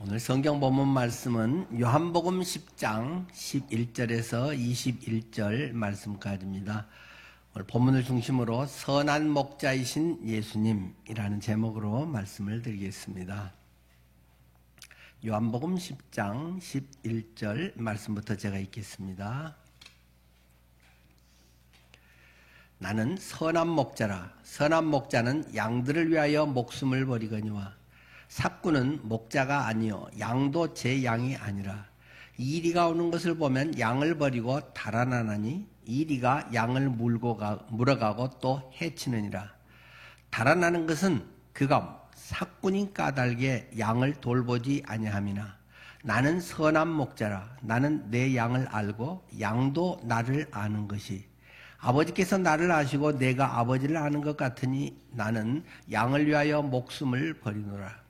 오늘 성경 본문 말씀은 요한복음 10장 11절에서 21절 말씀까지입니다. 오늘 본문을 중심으로 선한 목자이신 예수님이라는 제목으로 말씀을 드리겠습니다. 요한복음 10장 11절 말씀부터 제가 읽겠습니다. 나는 선한 목자라. 선한 목자는 양들을 위하여 목숨을 버리거니와 삭구는 목자가 아니요 양도 제 양이 아니라 이리가 오는 것을 보면 양을 버리고 달아나나니 이리가 양을 물어가고 또 해치느니라. 달아나는 것은 그가 삭군인 까닭에 양을 돌보지 아니함이나 나는 선한 목자라. 나는 내 양을 알고 양도 나를 아는 것이 아버지께서 나를 아시고 내가 아버지를 아는 것 같으니 나는 양을 위하여 목숨을 버리노라.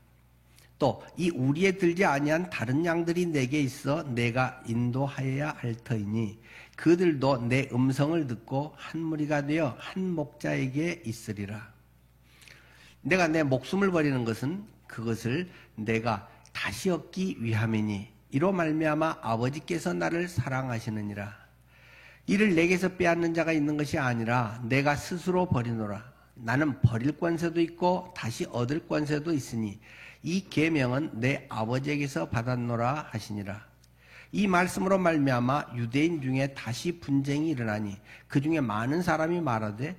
또 이 우리에 들지 아니한 다른 양들이 내게 있어 내가 인도하여야 할 터이니 그들도 내 음성을 듣고 한 무리가 되어 한 목자에게 있으리라. 내가 내 목숨을 버리는 것은 그것을 내가 다시 얻기 위함이니 이로 말미암아 아버지께서 나를 사랑하시느니라. 이를 내게서 빼앗는 자가 있는 것이 아니라 내가 스스로 버리노라. 나는 버릴 권세도 있고 다시 얻을 권세도 있으니 이 계명은 내 아버지에게서 받았노라 하시니라. 이 말씀으로 말미암아 유대인 중에 다시 분쟁이 일어나니 그 중에 많은 사람이 말하되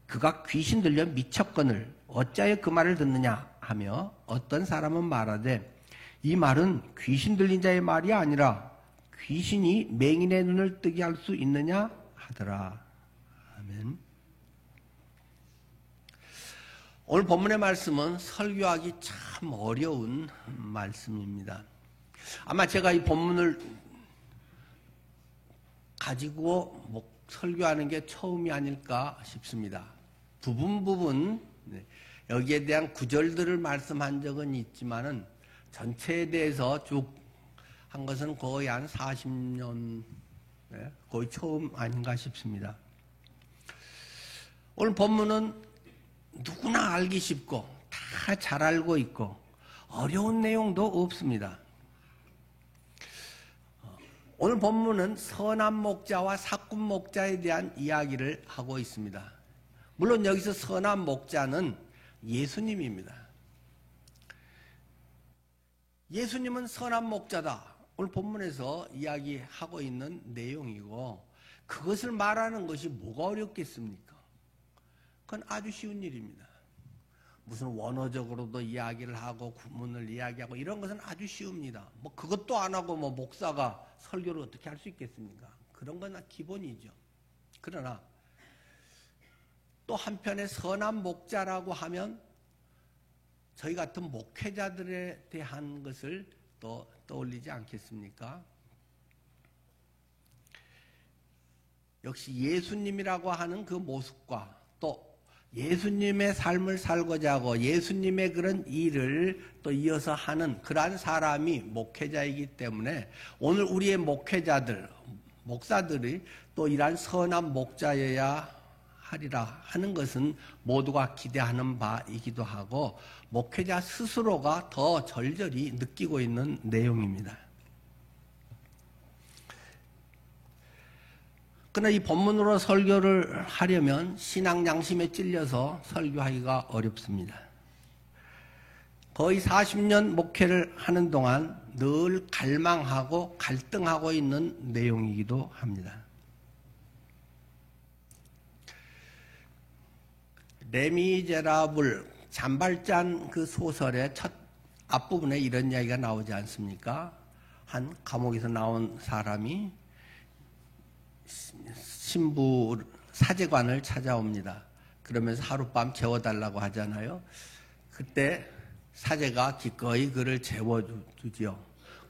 그가 귀신 들려 미쳤거늘 어찌하여 그 말을 듣느냐 하며 어떤 사람은 말하되 이 말은 귀신 들린 자의 말이 아니라 귀신이 맹인의 눈을 뜨게 할 수 있느냐 하더라. 아멘. 오늘 본문의 말씀은 설교하기 참 어려운 말씀입니다. 아마 제가 이 본문을 가지고 설교하는 게 처음이 아닐까 싶습니다. 부분 여기에 대한 구절들을 말씀한 적은 있지만은 전체에 대해서 쭉 한 것은 거의 한 40년 거의 처음 아닌가 싶습니다. 오늘 본문은 누구나 알기 쉽고 다 잘 알고 있고 어려운 내용도 없습니다. 오늘 본문은 선한 목자와 삭군 목자에 대한 이야기를 하고 있습니다. 물론 여기서 선한 목자는 예수님입니다. 예수님은 선한 목자다. 오늘 본문에서 이야기하고 있는 내용이고 그것을 말하는 것이 뭐가 어렵겠습니까? 그건 아주 쉬운 일입니다. 무슨 원어적으로도 이야기를 하고 구문을 이야기하고 이런 것은 아주 쉬웁니다. 그것도 안 하고 목사가 설교를 어떻게 할 수 있겠습니까? 그런 건 기본이죠. 그러나 또 한편에 선한 목자라고 하면 저희 같은 목회자들에 대한 것을 또 떠올리지 않겠습니까? 역시 예수님이라고 하는 그 모습과 또 예수님의 삶을 살고자 하고 예수님의 그런 일을 또 이어서 하는 그러한 사람이 목회자이기 때문에 오늘 우리의 목회자들, 목사들이 또 이러한 선한 목자여야 하리라 하는 것은 모두가 기대하는 바이기도 하고 목회자 스스로가 더 절절히 느끼고 있는 내용입니다. 그러나 이 본문으로 설교를 하려면 신앙 양심에 찔려서 설교하기가 어렵습니다. 거의 40년 목회를 하는 동안 늘 갈망하고 갈등하고 있는 내용이기도 합니다. 레미제라블 잔발잔 그 소설의 첫 앞부분에 이런 이야기가 나오지 않습니까? 한 감옥에서 나온 사람이 신부 사제관을 찾아옵니다. 그러면서 하룻밤 재워달라고 하잖아요. 그때 사제가 기꺼이 그를 재워주지요.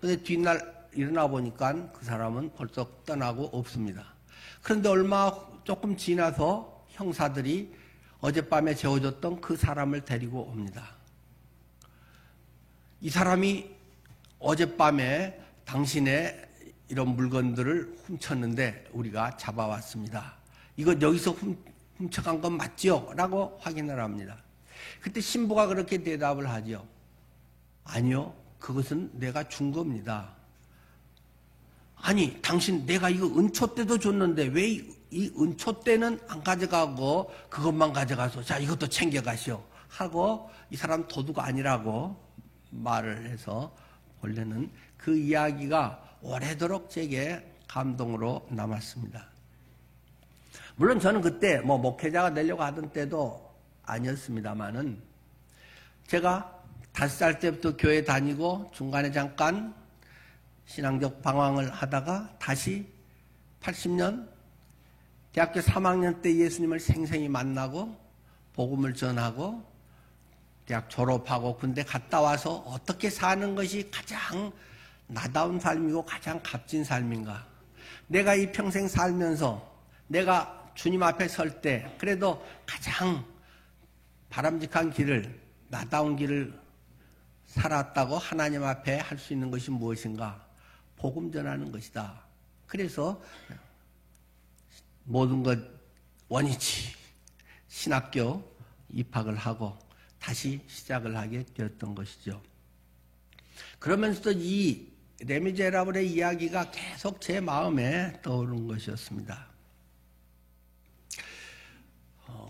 그런데 뒷날 일어나 보니까 그 사람은 벌써 떠나고 없습니다. 그런데 얼마 조금 지나서 형사들이 어젯밤에 재워줬던 그 사람을 데리고 옵니다. 이 사람이 어젯밤에 당신의 이런 물건들을 훔쳤는데 우리가 잡아왔습니다. 이거 여기서 훔쳐간 건 맞죠? 라고 확인을 합니다. 그때 신부가 그렇게 대답을 하죠. 아니요, 그것은 내가 준 겁니다. 아니, 당신 내가 이거 은초 때도 줬는데 왜 이 은초 때는 안 가져가고 그것만 가져가서 자 이것도 챙겨가시오 하고 이 사람 도둑 아니라고 말을 해서 본래는 그 이야기가 오래도록 제게 감동으로 남았습니다. 물론 저는 그때 뭐 목회자가 되려고 하던 때도 아니었습니다만은 제가 5살 때부터 교회 다니고 중간에 잠깐 신앙적 방황을 하다가 다시 80년 대학교 3학년 때 예수님을 생생히 만나고 복음을 전하고 대학 졸업하고 군대 갔다 와서 어떻게 사는 것이 가장 나다운 삶이고 가장 값진 삶인가. 내가 이 평생 살면서 내가 주님 앞에 설 때 그래도 가장 바람직한 길을 나다운 길을 살았다고 하나님 앞에 할 수 있는 것이 무엇인가? 복음 전하는 것이다. 그래서 모든 것 원위치 신학교 입학을 하고 다시 시작을 하게 되었던 것이죠. 그러면서도 이 레미제라블의 이야기가 계속 제 마음에 떠오른 것이었습니다.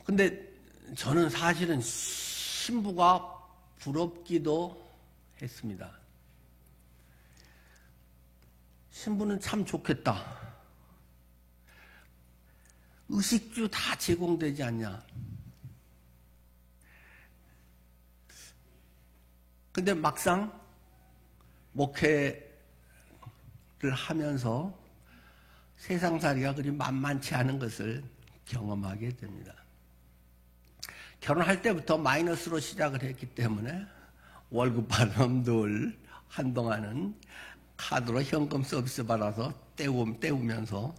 근데 저는 사실은 신부가 부럽기도 했습니다. 신부는 참 좋겠다. 의식주 다 제공되지 않냐. 근데 막상 목회를 하면서 세상살이가 그리 만만치 않은 것을 경험하게 됩니다. 결혼할 때부터 마이너스로 시작을 했기 때문에 월급 받으면 늘 한동안은 카드로 현금 서비스 받아서 때우면서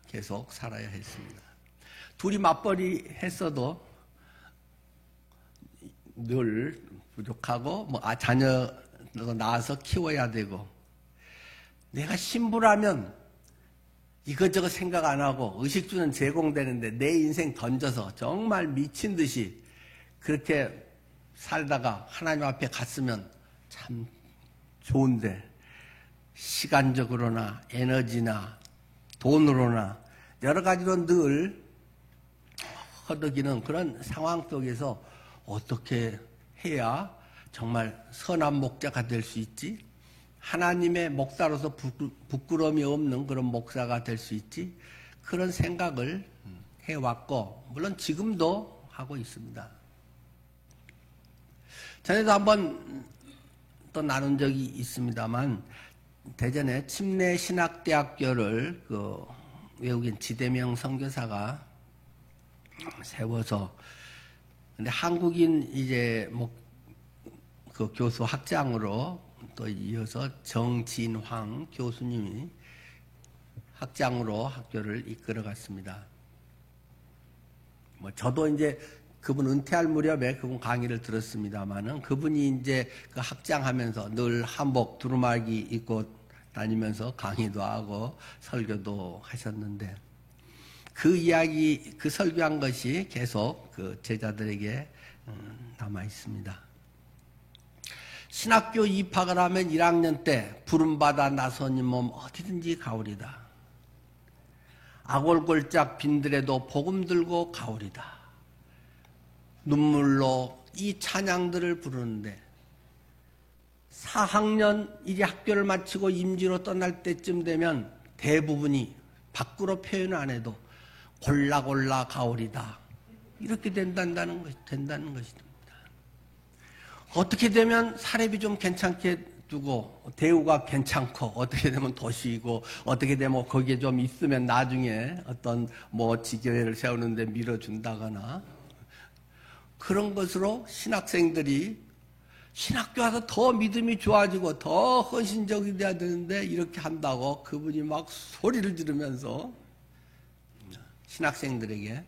계속 살아야 했습니다. 둘이 맞벌이 했어도 늘 부족하고 자녀도 낳아서 키워야 되고 내가 신부라면 이것저것 생각 안 하고 의식주는 제공되는데 내 인생 던져서 정말 미친 듯이 그렇게 살다가 하나님 앞에 갔으면 참 좋은데 시간적으로나 에너지나 돈으로나 여러 가지로 늘 허덕이는 그런 상황 속에서 어떻게 해야 정말 선한 목자가 될 수 있지? 하나님의 목사로서 부끄러움이 없는 그런 목사가 될 수 있지? 그런 생각을 해왔고 물론 지금도 하고 있습니다. 전에도 한번 또 나눈 적이 있습니다만 대전에 침례신학대학교를 외국인 지대명 선교사가 세워서 근데 한국인 그 교수 학장으로 또 이어서 정진황 교수님이 학장으로 학교를 이끌어갔습니다. 저도 이제 그분 은퇴할 무렵에 그분 강의를 들었습니다만은 그분이 이제 그 학장하면서 늘 한복 두루마기 입고 다니면서 강의도 하고 설교도 하셨는데 그 이야기, 그 설교한 것이 계속 그 제자들에게 남아 있습니다. 신학교 입학을 하면 1학년 때 부름받아 나서니 몸 어디든지 가오리다. 아골골짝 빈들에도 복음 들고 가오리다. 눈물로 이 찬양들을 부르는데 4학년 이제 학교를 마치고 임지로 떠날 때쯤 되면 대부분이 밖으로 표현 안 해도 골라골라 가오리다. 이렇게 된다는 것입니다. 어떻게 되면 사례비 좀 괜찮게 두고 대우가 괜찮고 어떻게 되면 도시이고 어떻게 되면 거기에 좀 있으면 나중에 어떤 지교회를 세우는데 밀어준다거나 그런 것으로 신학생들이 신학교 와서 더 믿음이 좋아지고 더 헌신적이 돼야 되는데 이렇게 한다고 그분이 막 소리를 지르면서 신학생들에게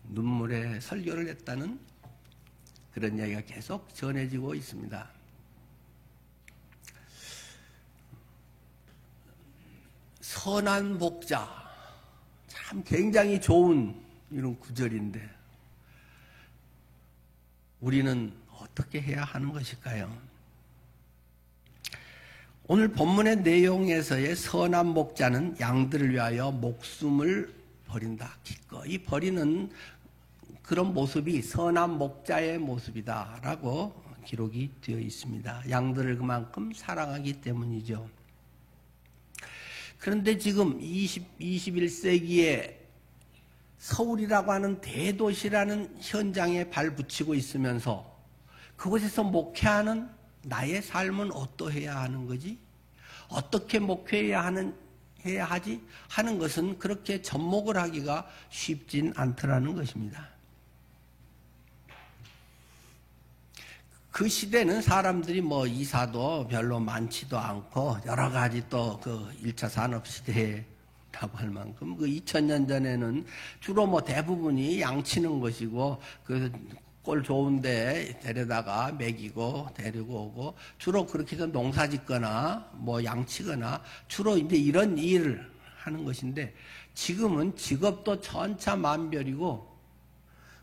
눈물의 설교를 했다는 그런 이야기가 계속 전해지고 있습니다. 선한 목자, 참 굉장히 좋은 이런 구절인데 우리는 어떻게 해야 하는 것일까요? 오늘 본문의 내용에서의 선한 목자는 양들을 위하여 목숨을 버린다. 기꺼이 버리는 그런 모습이 선한 목자의 모습이다라고 기록이 되어 있습니다. 양들을 그만큼 사랑하기 때문이죠. 그런데 지금 21세기에 서울이라고 하는 대도시라는 현장에 발붙이고 있으면서 그곳에서 목회하는 나의 삶은 어떠해야 하는 거지? 어떻게 목회해야 하지? 하는 것은 그렇게 접목을 하기가 쉽진 않더라는 것입니다. 그 시대는 사람들이 뭐 이사도 별로 많지도 않고 여러 가지 또 그 1차 산업시대라고 할 만큼 그 2000년 전에는 주로 뭐 대부분이 양치는 것이고 그 꼴 좋은데 데려다가 먹이고 데리고 오고 주로 그렇게 해서 농사 짓거나 뭐 양치거나 주로 이제 이런 일을 하는 것인데 지금은 직업도 천차만별이고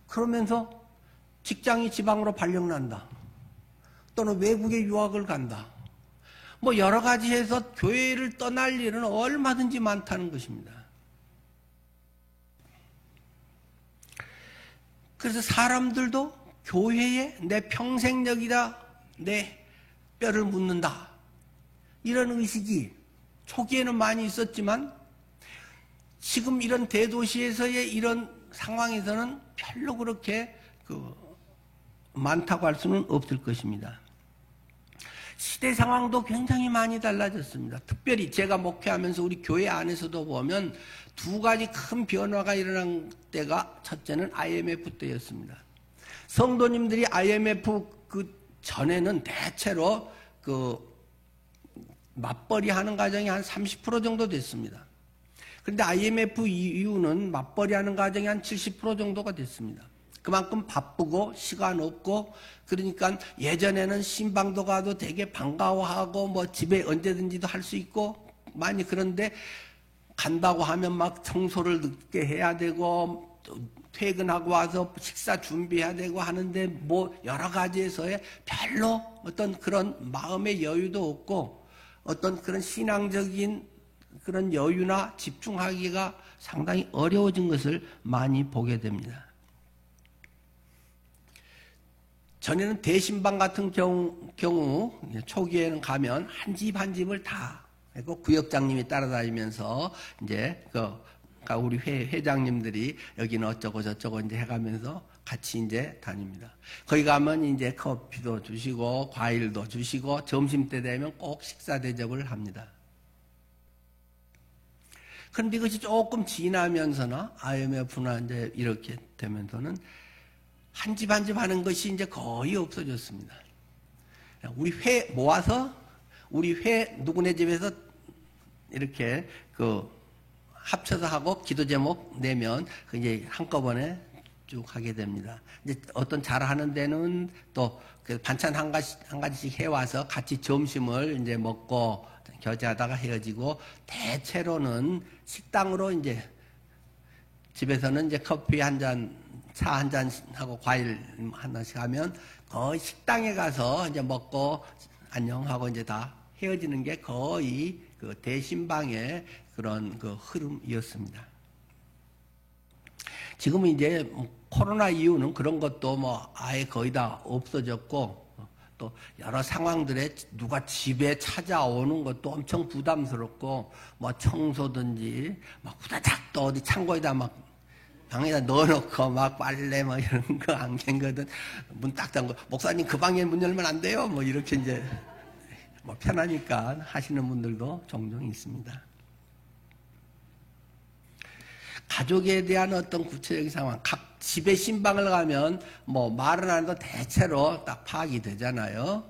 그러면서 직장이 지방으로 발령난다. 또는 외국에 유학을 간다. 뭐 여러 가지 해서 교회를 떠날 일은 얼마든지 많다는 것입니다. 그래서 사람들도 교회에 내 평생력이다, 내 뼈를 묻는다. 이런 의식이 초기에는 많이 있었지만 지금 이런 대도시에서의 이런 상황에서는 별로 그렇게 많다고 할 수는 없을 것입니다. 시대 상황도 굉장히 많이 달라졌습니다. 특별히 제가 목회하면서 우리 교회 안에서도 보면 두 가지 큰 변화가 일어난 때가 첫째는 IMF 때였습니다. 성도님들이 IMF 그 전에는 대체로 맞벌이 하는 가정이 한 30% 정도 됐습니다. 그런데 IMF 이후는 맞벌이 하는 가정이 한 70% 정도가 됐습니다. 그만큼 바쁘고 시간 없고 그러니까 예전에는 신방도 가도 되게 반가워하고 뭐 집에 언제든지도 할 수 있고 많이 그런데 간다고 하면 막 청소를 늦게 해야 되고 퇴근하고 와서 식사 준비해야 되고 하는데 뭐 여러 가지에서의 별로 어떤 그런 마음의 여유도 없고 어떤 그런 신앙적인 그런 여유나 집중하기가 상당히 어려워진 것을 많이 보게 됩니다. 전에는 대신방 같은 경우 초기에는 가면 한 집 한 집을 다 구역장님이 따라다니면서 이제 우리 회장님들이 여기는 어쩌고 저쩌고 이제 해가면서 같이 이제 다닙니다. 거기 가면 이제 커피도 주시고 과일도 주시고 점심 때 되면 꼭 식사 대접을 합니다. 그런데 이것이 조금 지나면서나 IMF나 이제 이렇게 되면서는 한 집 한 집 하는 것이 이제 거의 없어졌습니다. 우리 회 모아서 우리 회 누구네 집에서 이렇게 합쳐서 하고 기도 제목 내면 이제 한꺼번에 쭉 하게 됩니다. 이제 어떤 잘하는 데는 또 반찬 한 가지씩 해와서 같이 점심을 이제 먹고 교제하다가 헤어지고 대체로는 식당으로 이제 집에서는 이제 커피 한 잔, 차 한 잔 하고 과일 하나씩 하면 거의 식당에 가서 이제 먹고 안녕하고 이제 다 헤어지는 게 거의 그 대신방의 그런 흐름이었습니다. 지금은 이제 코로나 이후는 그런 것도 뭐 아예 거의 다 없어졌고 또 여러 상황들에 누가 집에 찾아오는 것도 엄청 부담스럽고 뭐 청소든지 막 후다닥 또 어디 창고에다 막 방에다 넣어놓고 막 빨래 뭐 이런 거 안 갠거든 문 딱 잠고 목사님 그 방에 문 열면 안 돼요 뭐 이렇게 이제 뭐 편하니까 하시는 분들도 종종 있습니다. 가족에 대한 어떤 구체적인 상황, 각 집에 신방을 가면 뭐 말은 안 해도 대체로 딱 파악이 되잖아요.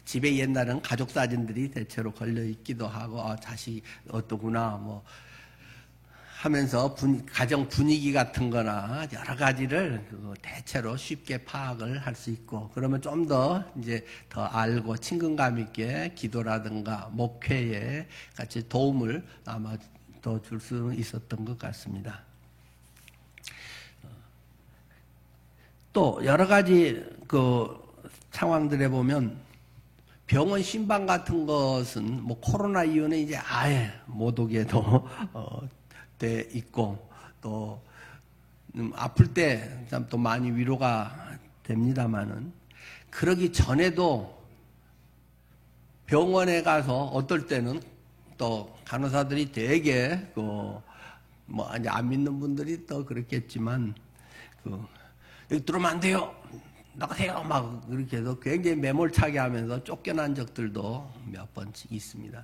집에 옛날에는 가족 사진들이 대체로 걸려 있기도 하고 자식 어떠구나 뭐 하면서 가정 분위기 같은 거나 여러 가지를 대체로 쉽게 파악을 할 수 있고 그러면 좀 더 이제 더 알고 친근감 있게 기도라든가 목회에 같이 도움을 아마 더 줄 수 있었던 것 같습니다. 또 여러 가지 상황들에 보면 병원 신방 같은 것은 뭐 코로나 이후는 이제 아예 못 오게도 돼 있고 또 아플 때 참 또 많이 위로가 됩니다만은 그러기 전에도 병원에 가서 어떨 때는 또 간호사들이 되게 뭐 이제 안 믿는 분들이 또 그렇겠지만 여기 들어오면 안 돼요. 나가세요. 막 그렇게 해서 굉장히 매몰차게 하면서 쫓겨난 적들도 몇 번씩 있습니다.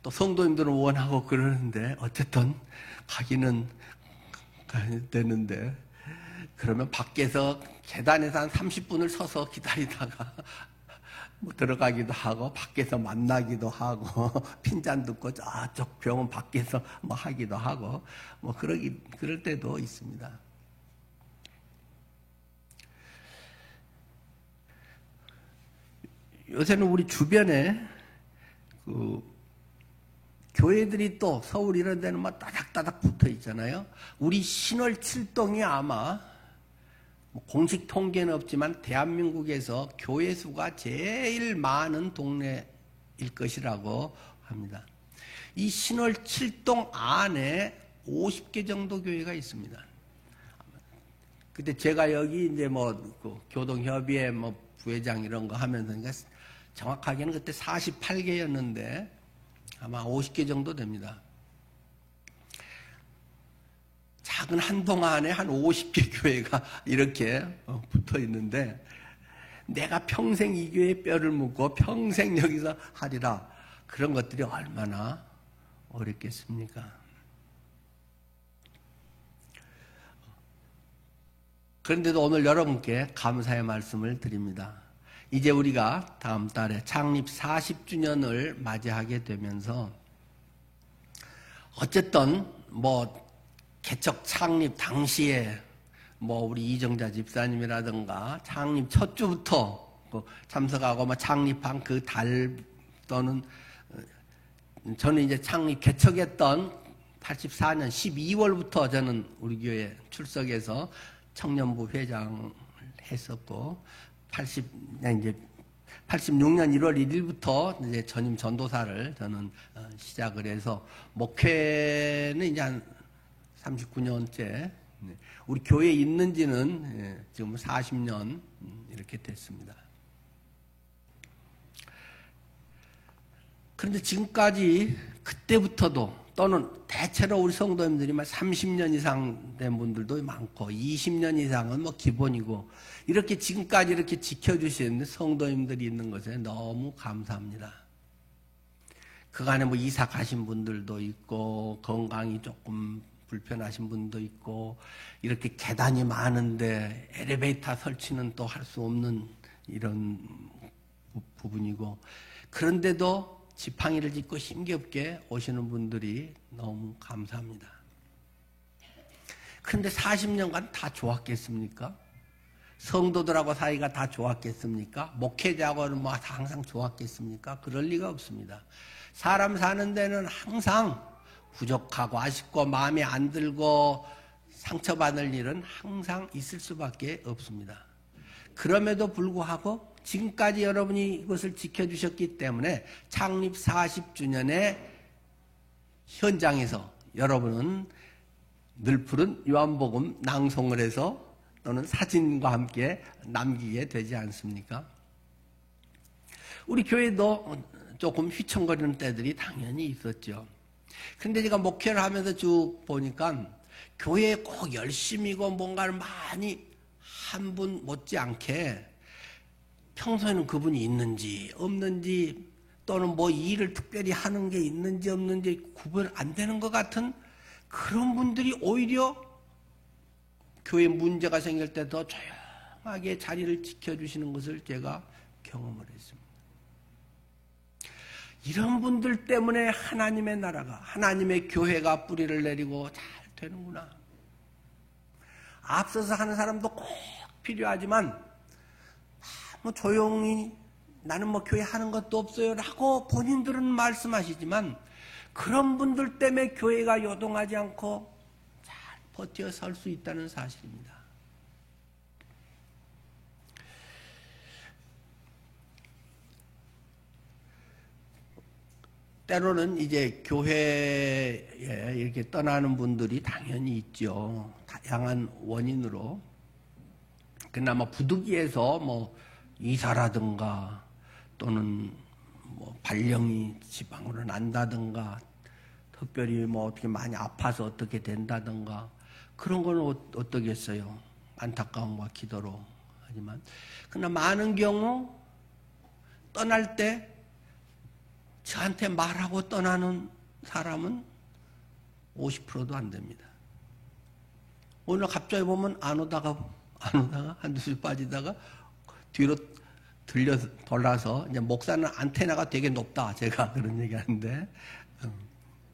또 성도님들은 원하고 그러는데 어쨌든 가기는 가야 되는데 그러면 밖에서 계단에서 한 30분을 서서 기다리다가 뭐 들어가기도 하고 밖에서 만나기도 하고 핀잔 듣고 저쪽 병원 밖에서 뭐 하기도 하고 뭐 그럴 때도 있습니다. 요새는 우리 주변에 교회들이 또 서울 이런 데는 막 따닥따닥 붙어 있잖아요. 우리 신월 7동이 아마 공식 통계는 없지만 대한민국에서 교회 수가 제일 많은 동네일 것이라고 합니다. 이 신월 7동 안에 50개 정도 교회가 있습니다. 그때 제가 여기 이제 교동협의회 부회장 이런 거 하면서 그러니까 정확하게는 그때 48개였는데 아마 50개 정도 됩니다. 작은 한 동 안에 한 50개 교회가 이렇게 붙어 있는데 내가 평생 이 교회에 뼈를 묻고 평생 여기서 하리라 그런 것들이 얼마나 어렵겠습니까? 그런데도 오늘 여러분께 감사의 말씀을 드립니다. 이제 우리가 다음 달에 창립 40주년을 맞이하게 되면서 어쨌든 개척 창립 당시에 우리 이정자 집사님이라든가 창립 첫 주부터 참석하고 창립한 그 달 또는 저는 이제 창립 개척했던 84년 12월부터 저는 우리 교회 출석해서 청년부 회장을 했었고 86년 1월 1일부터 이제 전임 전도사를 저는 시작을 해서 목회는 이제 한 39년째 우리 교회에 있는 지는 지금 40년 이렇게 됐습니다. 그런데 지금까지 그때부터도 또는 대체로 우리 성도님들이 30년 이상 된 분들도 많고 20년 이상은 기본이고 이렇게 지금까지 이렇게 지켜주시는 성도님들이 있는 것에 너무 감사합니다. 그간에 이사 가신 분들도 있고 건강이 조금 불편하신 분도 있고 이렇게 계단이 많은데 엘리베이터 설치는 또 할 수 없는 이런 부분이고 그런데도 지팡이를 짚고 힘겹게 오시는 분들이 너무 감사합니다. 그런데 40년간 다 좋았겠습니까? 성도들하고 사이가 다 좋았겠습니까? 목회자하고는 항상 좋았겠습니까? 그럴 리가 없습니다. 사람 사는 데는 항상 부족하고 아쉽고 마음에 안 들고 상처받을 일은 항상 있을 수밖에 없습니다. 그럼에도 불구하고 지금까지 여러분이 이것을 지켜주셨기 때문에 창립 40주년의 현장에서 여러분은 늘 푸른 요한복음 낭송을 해서 또는 사진과 함께 남기게 되지 않습니까? 우리 교회도 조금 휘청거리는 때들이 당연히 있었죠. 근데 제가 목회를 하면서 쭉 보니까 교회에 꼭 열심히고 뭔가를 많이 한 분 못지않게 평소에는 그분이 있는지 없는지 또는 일을 특별히 하는 게 있는지 없는지 구분 안 되는 것 같은 그런 분들이 오히려 교회 문제가 생길 때 더 조용하게 자리를 지켜주시는 것을 제가 경험을 했습니다. 이런 분들 때문에 하나님의 나라가 하나님의 교회가 뿌리를 내리고 잘 되는구나. 앞서서 하는 사람도 꼭 필요하지만 조용히 나는 교회 하는 것도 없어요 라고 본인들은 말씀하시지만 그런 분들 때문에 교회가 요동하지 않고 잘 버텨 설 수 있다는 사실입니다. 때로는 이제 교회에 이렇게 떠나는 분들이 당연히 있죠. 다양한 원인으로. 그나마 부득이해서 뭐 이사라든가 또는 뭐 발령이 지방으로 난다든가 특별히 뭐 어떻게 많이 아파서 어떻게 된다든가 그런 건 어떠겠어요. 안타까움과 기도로 하지만 그러나 많은 경우 떠날 때 저한테 말하고 떠나는 사람은 50%도 안 됩니다. 오늘 갑자기 보면 안 오다가 한두 줄 빠지다가 뒤로 돌아서 이제 목사는 안테나가 되게 높다. 제가 그런 얘기 하는데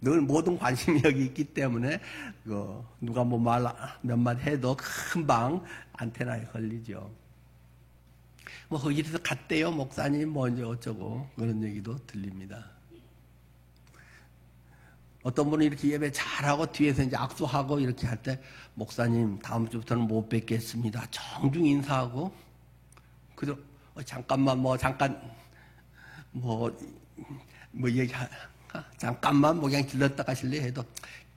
늘 모든 관심이 여기 있기 때문에 누가 뭐 말 몇 마디 해도 금방 안테나에 걸리죠. 뭐 거기서 갔대요 목사님 먼저 어쩌고 그런 얘기도 들립니다. 어떤 분은 이렇게 예배 잘하고 뒤에서 이제 악수하고 이렇게 할 때 목사님 다음 주부터는 못 뵙겠습니다. 정중 인사하고 그저 잠깐만 잠깐만 그냥 들렀다 가실래 해도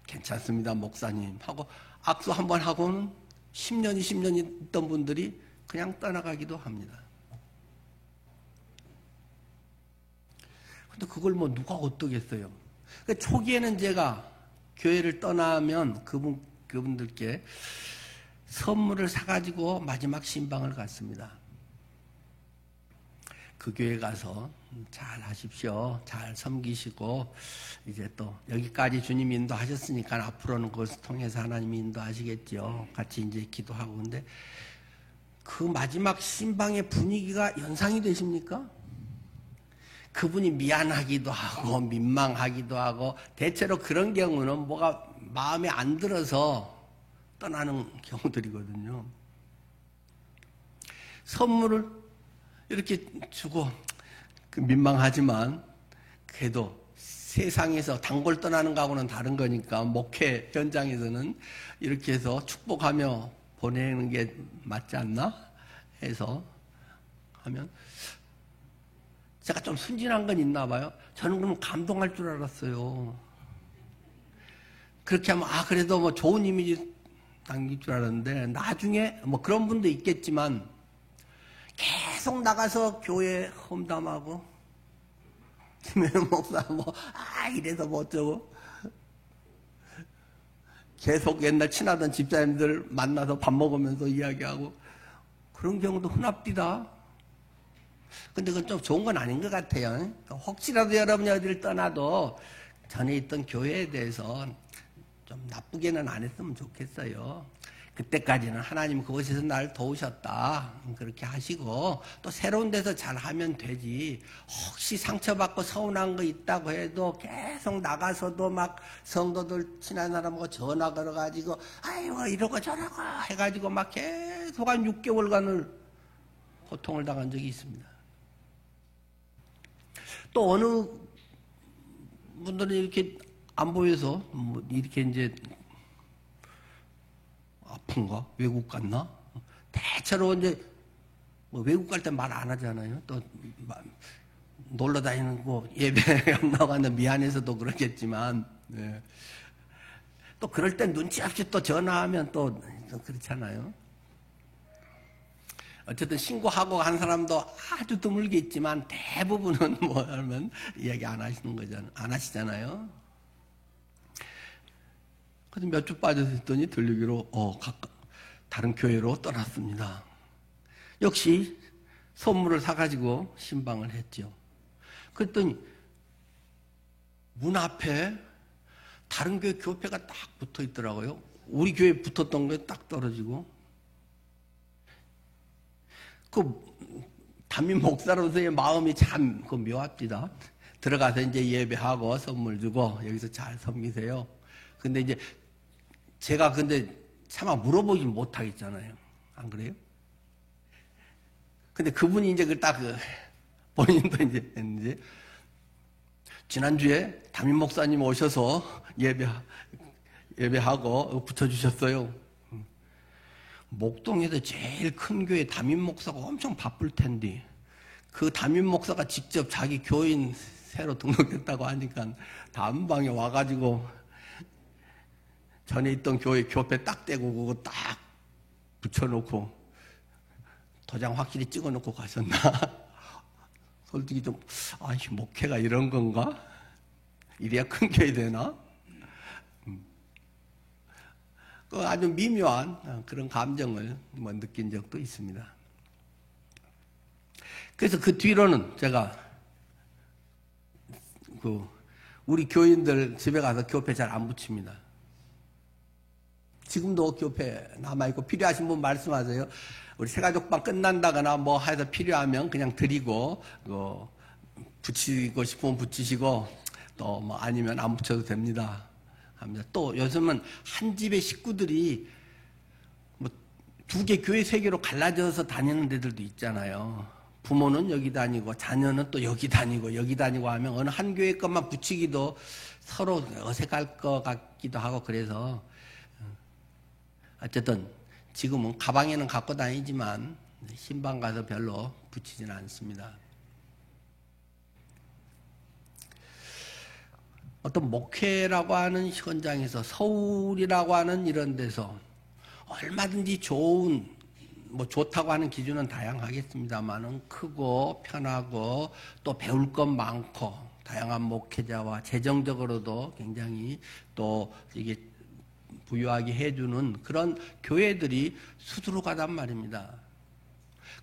괜찮습니다 목사님 하고 악수 한번 하고는 10년 20년 있던 분들이 그냥 떠나가기도 합니다. 근데 그걸 뭐 누가 어떠겠어요. 그러니까 초기에는 제가 교회를 떠나면 그분들께 선물을 사가지고 마지막 신방을 갔습니다. 그 교회 가서 잘 하십시오. 잘 섬기시고 이제 또 여기까지 주님 인도하셨으니까 앞으로는 그것을 통해서 하나님 인도하시겠죠. 같이 이제 기도하고. 근데 그 마지막 신방의 분위기가 연상이 되십니까? 그분이 미안하기도 하고 민망하기도 하고 대체로 그런 경우는 뭐가 마음에 안 들어서 떠나는 경우들이거든요. 선물을 이렇게 주고 민망하지만 그래도 세상에서 단골 떠나는 거하고는 다른 거니까 목회 현장에서는 이렇게 해서 축복하며 보내는 게 맞지 않나 해서 하면 제가 좀 순진한 건 있나 봐요. 저는 그럼 감동할 줄 알았어요. 그렇게 하면 그래도 뭐 좋은 이미지 남길 줄 알았는데 나중에 뭐 그런 분도 있겠지만 계속 나가서 교회 험담하고 김혜영 목사 이래서 뭐 어쩌고 계속 옛날 친하던 집사님들 만나서 밥 먹으면서 이야기하고 그런 경우도 흔합디다. 근데 그건 좀 좋은 건 아닌 것 같아요. 혹시라도 여러분이 어디를 떠나도 전에 있던 교회에 대해서 좀 나쁘게는 안 했으면 좋겠어요. 그때까지는 하나님 그곳에서 날 도우셨다. 그렇게 하시고 또 새로운 데서 잘하면 되지. 혹시 상처받고 서운한 거 있다고 해도 계속 나가서도 막 성도들 친한 사람하고 전화 걸어가지고 아이고 이러고 저러고 해가지고 막 계속 한 6개월간을 고통을 당한 적이 있습니다. 또 어느 분들은 이렇게 안 보여서 뭐 이렇게 이제 아픈가? 외국 갔나? 대체로 이제 뭐 외국 갈 때 말 안 하잖아요. 또 놀러 다니는 거 예배 안 나가는데 미안해서도 그러겠지만 네. 또 그럴 땐 눈치 없이 또 전화하면 또 그렇잖아요. 어쨌든 신고하고 한 사람도 아주 드물게 있지만 대부분은 뭐 하면 이야기 안 하시는 거잖아요. 안 하시잖아요. 그래서 몇 주 빠져서 했더니 들리기로 다른 교회로 떠났습니다. 역시 선물을 사가지고 신방을 했죠. 그랬더니 문 앞에 다른 교회 교회가 딱 붙어 있더라고요. 우리 교회에 붙었던 게 딱 떨어지고 그 담임 목사로서의 마음이 참 묘합니다. 들어가서 이제 예배하고 선물 주고 여기서 잘 섬기세요. 근데 이제 제가 차마 물어보긴 못하겠잖아요. 안 그래요? 근데 그분이 이제 본인도 이제 했는지 지난주에 담임 목사님 오셔서 예배하고 붙여주셨어요. 목동에서 제일 큰 교회 담임 목사가 엄청 바쁠 텐데 그 담임 목사가 직접 자기 교인 새로 등록했다고 하니까 다음 방에 와가지고 전에 있던 교회 교패 딱 떼고 그거 딱 붙여놓고 도장 확실히 찍어놓고 가셨나? 솔직히 좀 아니 목회가 이런 건가? 이래야 큰 교회 되나? 그 아주 미묘한 그런 감정을 뭐 느낀 적도 있습니다. 그래서 그 뒤로는 제가 우리 교인들 집에 가서 교패 잘 안 붙입니다. 지금도 교패 남아있고 필요하신 분 말씀하세요. 우리 새가족방 끝난다거나 뭐 해서 필요하면 그냥 드리고 붙이고 싶으면 붙이시고 또 뭐 아니면 안 붙여도 됩니다. 합니다. 또 요즘은 한 집의 식구들이 뭐 2개 교회 3개로 갈라져서 다니는 데들도 있잖아요. 부모는 여기 다니고 자녀는 또 여기 다니고 하면 어느 한 교회 것만 붙이기도 서로 어색할 것 같기도 하고 그래서 어쨌든 지금은 가방에는 갖고 다니지만 신방 가서 별로 붙이지는 않습니다. 어떤 목회라고 하는 현장에서 서울이라고 하는 이런 데서 얼마든지 좋다고 하는 기준은 다양하겠습니다만은 크고 편하고 또 배울 것 많고 다양한 목회자와 재정적으로도 굉장히 또 이게 부유하게 해주는 그런 교회들이 수두룩하단 말입니다.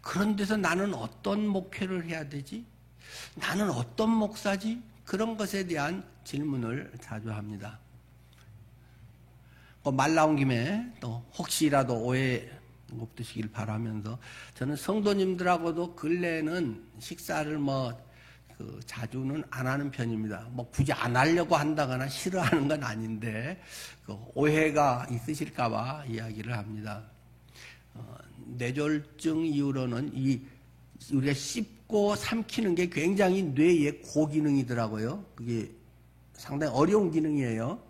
그런 데서 나는 어떤 목회를 해야 되지? 나는 어떤 목사지? 그런 것에 대한 질문을 자주 합니다. 말 나온 김에 또 혹시라도 오해 없으시길 바라면서 저는 성도님들하고도 근래에는 식사를 자주는 안 하는 편입니다. 굳이 안 하려고 한다거나 싫어하는 건 아닌데 오해가 있으실까봐 이야기를 합니다. 뇌졸중 이후로는 우리가 씹고 삼키는 게 굉장히 뇌의 고기능이더라고요. 그게 상당히 어려운 기능이에요.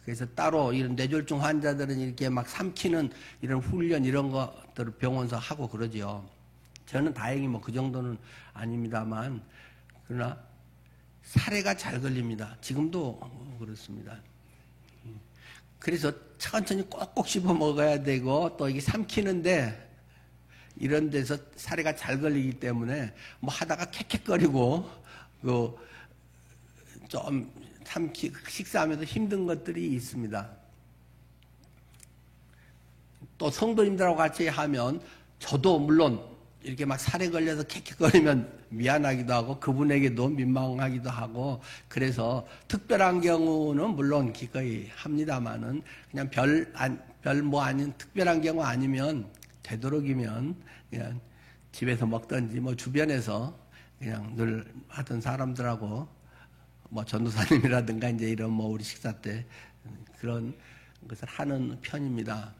그래서 따로 이런 뇌졸중 환자들은 이렇게 막 삼키는 이런 훈련 이런 것들을 병원에서 하고 그러죠. 저는 다행히 그 정도는 아닙니다만 그러나 사례가 잘 걸립니다. 지금도 그렇습니다. 그래서 천천히 꼭꼭 씹어 먹어야 되고 또 이게 삼키는데 이런 데서 사례가 잘 걸리기 때문에 하다가 캑캑거리고 좀 식사하면서 힘든 것들이 있습니다. 또 성도님들하고 같이 하면 저도 물론 이렇게 살에 걸려서 캑캑거리면 미안하기도 하고 그분에게도 민망하기도 하고 그래서 특별한 경우는 물론 기꺼이 합니다만은 그냥 별 아닌 특별한 경우 아니면 되도록이면 그냥 집에서 먹든지 주변에서 그냥 늘 하던 사람들하고 전도사님이라든가 이제 이런 우리 식사 때 그런 것을 하는 편입니다.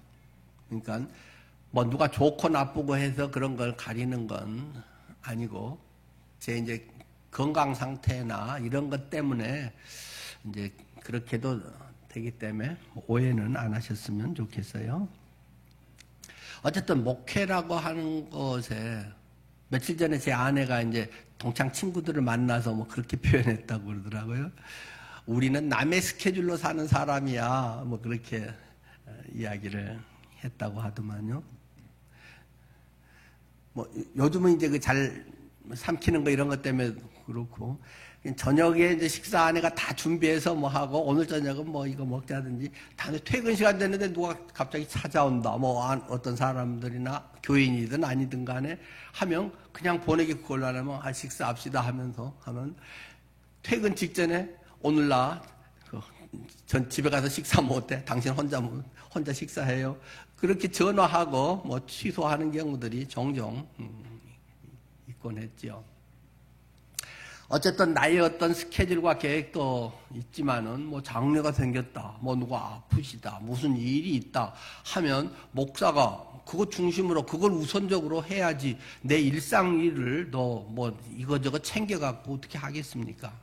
그러니까 누가 좋고 나쁘고 해서 그런 걸 가리는 건 아니고 제 이제 건강 상태나 이런 것 때문에 이제 그렇게도 되기 때문에 오해는 안 하셨으면 좋겠어요. 어쨌든 목회라고 하는 것에 며칠 전에 제 아내가 이제 동창 친구들을 만나서 그렇게 표현했다고 그러더라고요. 우리는 남의 스케줄로 사는 사람이야. 그렇게 이야기를 했다고 하더만요. 요즘은 이제 잘 삼키는 거 이런 것 때문에 그렇고 저녁에 이제 식사 아내가 다 준비해서 하고 오늘 저녁은 이거 먹자든지 다음에 퇴근 시간 됐는데 누가 갑자기 찾아온다. 어떤 사람들이나 교인이든 아니든 간에 하면 그냥 보내기 곤란하면 식사합시다 하면서 하면 퇴근 직전에 오늘 전 집에 가서 식사 못해. 당신 혼자 식사해요. 그렇게 전화하고 취소하는 경우들이 종종 있곤 했죠. 어쨌든 나의 어떤 스케줄과 계획도 있지만은 장례가 생겼다, 누가 아프시다, 무슨 일이 있다 하면 목사가 그거 중심으로 그걸 우선적으로 해야지 내 일상 일을 이거저거 챙겨갖고 어떻게 하겠습니까?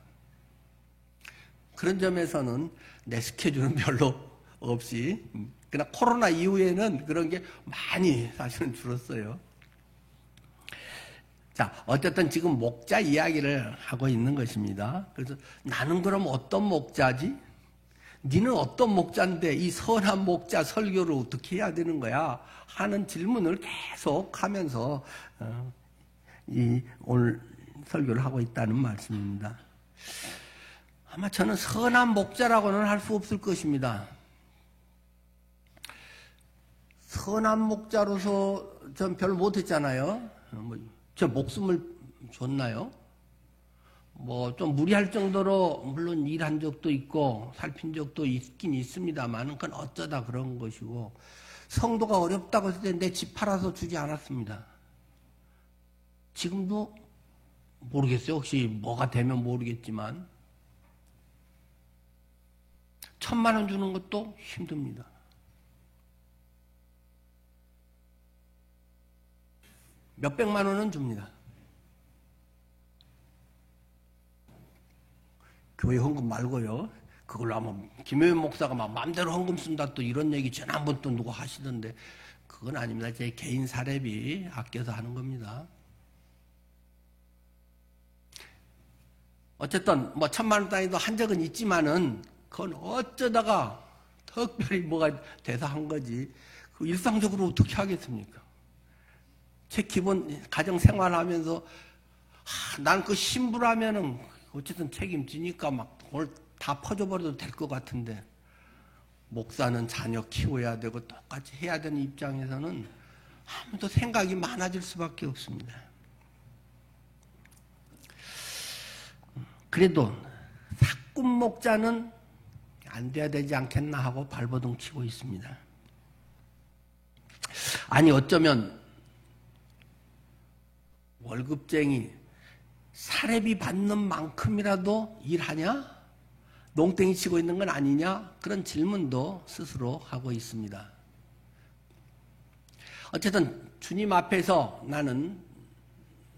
그런 점에서는 내 스케줄은 별로 없이 그러나 코로나 이후에는 그런 게 많이 사실은 줄었어요. 자, 어쨌든 지금 목자 이야기를 하고 있는 것입니다. 그래서 나는 그럼 어떤 목자지? 니는 어떤 목자인데 이 선한 목자 설교를 어떻게 해야 되는 거야? 하는 질문을 계속 하면서 오늘 설교를 하고 있다는 말씀입니다. 아마 저는 선한 목자라고는 할 수 없을 것입니다. 선한 목자로서 전 별로 못했잖아요. 저 목숨을 줬나요? 뭐 좀 무리할 정도로 물론 일한 적도 있고 살핀 적도 있긴 있습니다만 그건 어쩌다 그런 것이고 성도가 어렵다고 했을 때 내 집 팔아서 주지 않았습니다. 지금도 모르겠어요. 혹시 뭐가 되면 모르겠지만 1,000만 원 주는 것도 힘듭니다. 몇백만 원은 줍니다. 교회 헌금 말고요. 그걸로 하면 김효연 목사가 막 마음대로 헌금 쓴다 또 이런 얘기 지난번 또 누가 하시던데 그건 아닙니다. 제 개인 사례비 아껴서 하는 겁니다. 어쨌든 뭐 1,000만 원 단위도 한 적은 있지만은 그건 어쩌다가 특별히 뭐가 돼서 한 거지. 그 일상적으로 어떻게 하겠습니까? 제 기본 가정 생활하면서 난 그 신부라면은 어쨌든 책임지니까 막 오늘 다 퍼져버려도 될 것 같은데 목사는 자녀 키워야 되고 똑같이 해야 되는 입장에서는 아무도 생각이 많아질 수밖에 없습니다. 그래도 사꾼 목자는 안 돼야 되지 않겠나 하고 발버둥 치고 있습니다. 아니 어쩌면 월급쟁이 사례비 받는 만큼이라도 일하냐? 농땡이 치고 있는 건 아니냐? 그런 질문도 스스로 하고 있습니다. 어쨌든 주님 앞에서 나는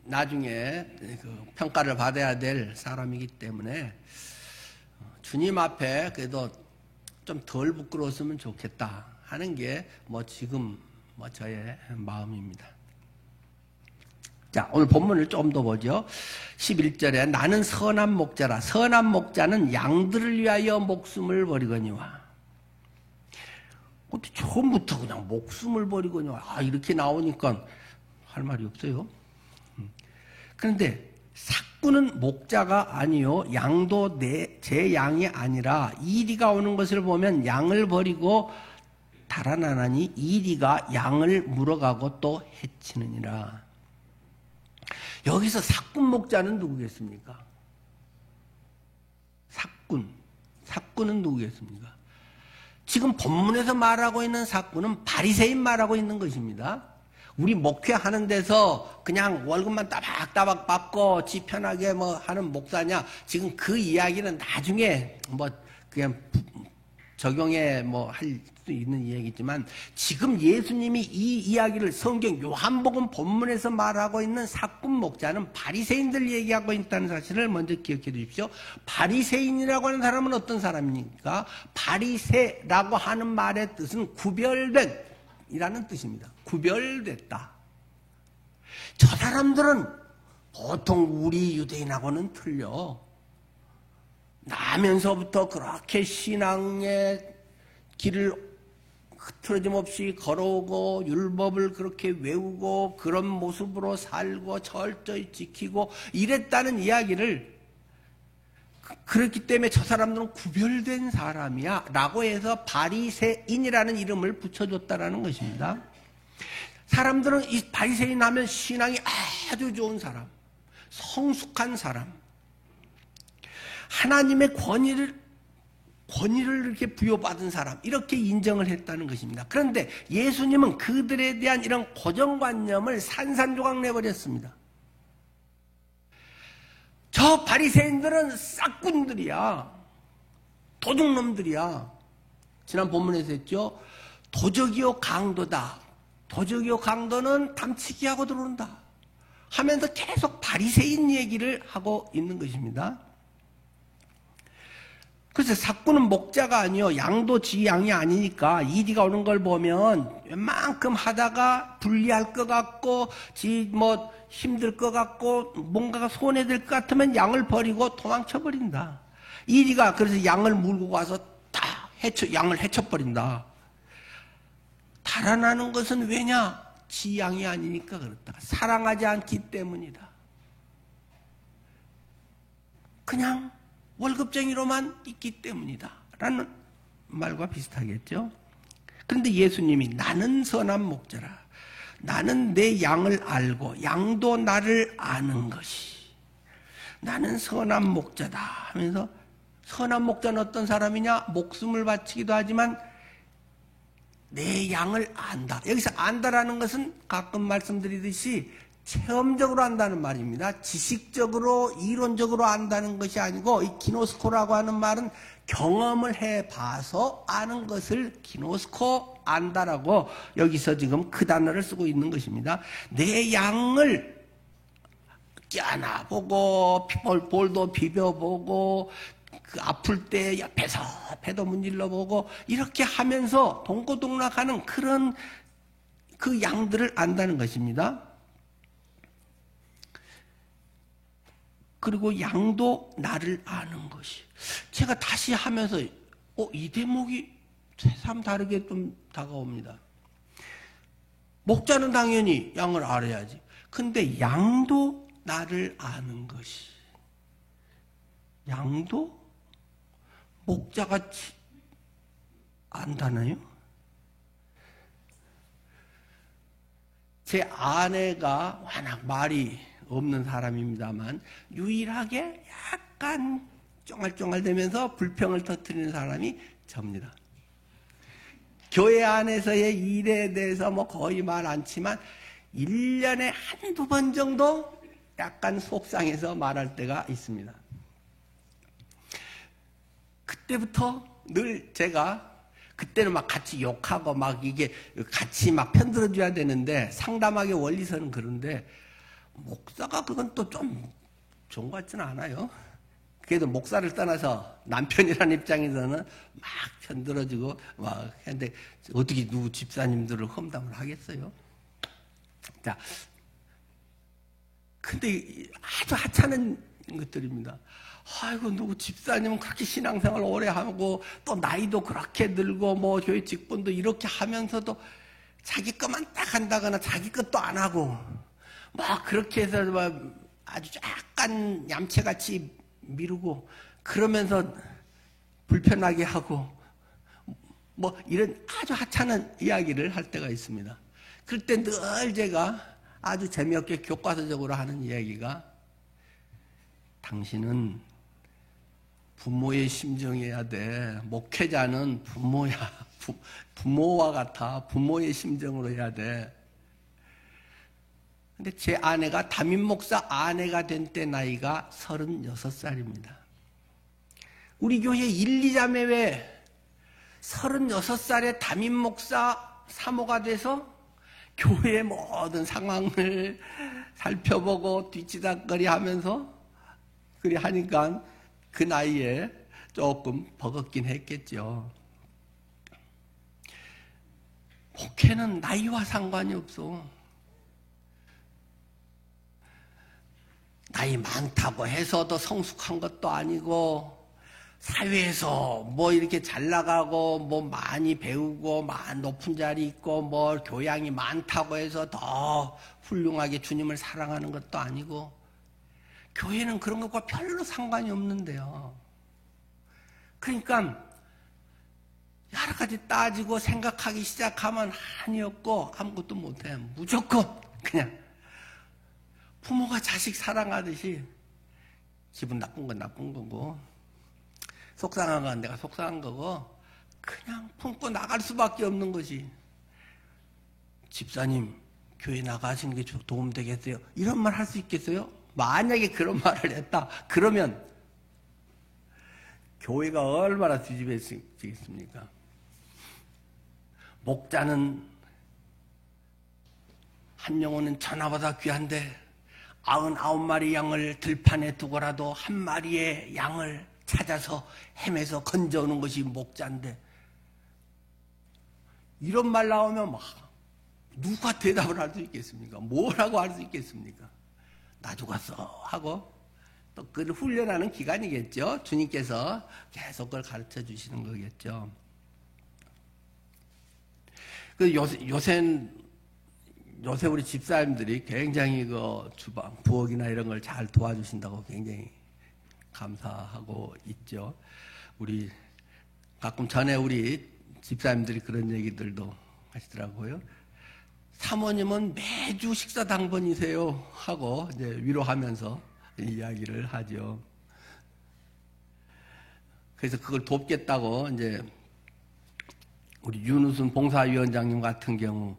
나중에 그 평가를 받아야 될 사람이기 때문에 주님 앞에 그래도 좀 덜 부끄러웠으면 좋겠다 하는 게 뭐 지금 뭐 저의 마음입니다. 자, 오늘 본문을 좀 더 보죠. 11절에 나는 선한 목자라. 선한 목자는 양들을 위하여 목숨을 버리거니와. 어떻게 처음부터 그냥 목숨을 버리거니와. 이렇게 나오니까 할 말이 없어요. 그런데 삭구는 목자가 아니요 양도 제 양이 아니라 이리가 오는 것을 보면 양을 버리고 달아나나니 이리가 양을 물어가고 또 해치느니라. 여기서 삭군 목자는 누구겠습니까? 삭군은 누구겠습니까? 지금 본문에서 말하고 있는 삭군은 바리새인 말하고 있는 것입니다. 우리 목회하는 데서 그냥 월급만 따박따박 받고 지 편하게 뭐 하는 목사냐? 지금 그 이야기는 나중에 뭐 그냥 적용해 뭐 할 수 있는 이야기지만 지금 예수님이 이 이야기를 성경 요한복음 본문에서 말하고 있는 삭군 목자는 바리새인들 얘기하고 있다는 사실을 먼저 기억해 주십시오. 바리새인이라고 하는 사람은 어떤 사람입니까? 바리새라고 하는 말의 뜻은 구별된 이라는 뜻입니다. 구별됐다. 저 사람들은 보통 우리 유대인하고는 틀려. 나면서부터 그렇게 신앙의 길을 흐트러짐 없이 걸어오고 율법을 그렇게 외우고 그런 모습으로 살고 철저히 지키고 이랬다는 이야기를 그렇기 때문에 저 사람들은 구별된 사람이야 라고 해서 바리새인이라는 이름을 붙여줬다라는 것입니다. 사람들은 이 바리새인 하면 신앙이 아주 좋은 사람, 성숙한 사람, 하나님의 권위를 이렇게 부여받은 사람 이렇게 인정을 했다는 것입니다. 그런데 예수님은 그들에 대한 이런 고정관념을 산산조각 내버렸습니다. 저 바리새인들은 싹군들이야. 도둑놈들이야. 지난 본문에서 했죠. 도적이요 강도다. 도적이요 강도는 담치기하고 들어온다. 하면서 계속 바리새인 얘기를 하고 있는 것입니다. 그래서 삭구는 목자가 아니요, 양도 지 양이 아니니까 이리가 오는 걸 보면 웬만큼 하다가 불리할 것 같고 힘들 것 같고 뭔가가 손해될 것 같으면 양을 버리고 도망쳐 버린다. 이리가 그래서 양을 물고 가서 다 양을 해쳐버린다. 달아나는 것은 왜냐? 지 양이 아니니까 그렇다. 사랑하지 않기 때문이다. 그냥 월급쟁이로만 있기 때문이다 라는 말과 비슷하겠죠. 그런데 예수님이 나는 선한 목자라, 나는 내 양을 알고 양도 나를 아는 것이, 나는 선한 목자다 하면서, 선한 목자는 어떤 사람이냐? 목숨을 바치기도 하지만 내 양을 안다. 여기서 안다라는 것은 가끔 말씀드리듯이 체험적으로 안다는 말입니다. 지식적으로 이론적으로 안다는 것이 아니고, 이 기노스코라고 하는 말은 경험을 해봐서 아는 것을 기노스코, 안다라고 여기서 지금 그 단어를 쓰고 있는 것입니다. 내 양을 껴안아보고 볼도 비벼보고 그 아플 때 옆에서 배도 문질러보고 이렇게 하면서 동고동락하는 그런 그 양들을 안다는 것입니다. 그리고 양도 나를 아는 것이. 제가 다시 하면서 이 대목이 새삼 다르게 좀 다가옵니다. 목자는 당연히 양을 알아야지. 근데 양도 나를 아는 것이. 양도 목자가 안다나요? 제 아내가 워낙 말이 없는 사람입니다만 유일하게 약간 쫑알쫑알대면서 불평을 터뜨리는 사람이 접니다. 교회 안에서의 일에 대해서 거의 말 않지만 1년에 한두 번 정도 약간 속상해서 말할 때가 있습니다. 그때부터 늘 제가, 그때는 막 같이 욕하고 이게 같이 편들어줘야 되는데 상담하기 원리서는 그런데, 목사가 그건 또 좀 좋은 것 같지는 않아요. 그래도 목사를 떠나서 남편이라는 입장에서는 막 편들어주고 했는데 어떻게 누구 집사님들을 험담을 하겠어요? 자, 근데 아주 하찮은 것들입니다. 아이고, 누구 집사님은 그렇게 신앙생활 오래 하고 또 나이도 그렇게 늘고 교회 직분도 이렇게 하면서도 자기 것만 딱 한다거나 자기 것도 안 하고 그렇게 해서 아주 약간 얌체같이 미루고 그러면서 불편하게 하고 이런 아주 하찮은 이야기를 할 때가 있습니다. 그럴 때 늘 제가 아주 재미없게 교과서적으로 하는 이야기가, 당신은 부모의 심정이어야 돼. 목회자는 부모야. 부모와 같아. 부모의 심정으로 해야 돼. 근데 제 아내가 담임 목사 아내가 된 때 나이가 36살입니다. 우리 교회 1, 2자매 외에 36살에 담임 목사 사모가 돼서 교회의 모든 상황을 살펴보고 뒤치다거리 하면서 그리 하니까 그 나이에 조금 버겁긴 했겠죠. 목회는 나이와 상관이 없어. 나이 많다고 해서 더 성숙한 것도 아니고, 사회에서 이렇게 잘 나가고 많이 배우고 높은 자리 있고 교양이 많다고 해서 더 훌륭하게 주님을 사랑하는 것도 아니고, 교회는 그런 것과 별로 상관이 없는데요. 그러니까 여러 가지 따지고 생각하기 시작하면 한이 없고 아무것도 못해. 무조건 그냥 부모가 자식 사랑하듯이 기분 나쁜 건 나쁜 거고 속상한 건 내가 속상한 거고 그냥 품고 나갈 수밖에 없는 것이, 집사님 교회 나가시는 게 도움되겠어요? 이런 말 할 수 있겠어요? 만약에 그런 말을 했다 그러면 교회가 얼마나 뒤집어지겠습니까? 목자는 한 영혼은 천하보다 귀한데 99마리 양을 들판에 두고라도 한 마리의 양을 찾아서 헤매서 건져오는 것이 목자인데 이런 말 나오면 막 누가 대답을 할 수 있겠습니까? 뭐라고 할 수 있겠습니까? 나 죽었어 하고 또 그걸 훈련하는 기간이겠죠. 주님께서 계속 그걸 가르쳐 주시는 거겠죠. 요새 우리 집사님들이 굉장히 그 주방, 부엌이나 이런 걸 잘 도와주신다고 굉장히 감사하고 있죠. 우리 가끔 전에 우리 집사님들이 그런 얘기들도 하시더라고요. 사모님은 매주 식사 당번이세요 하고 이제 위로하면서 이야기를 하죠. 그래서 그걸 돕겠다고 이제 우리 윤우순 봉사위원장님 같은 경우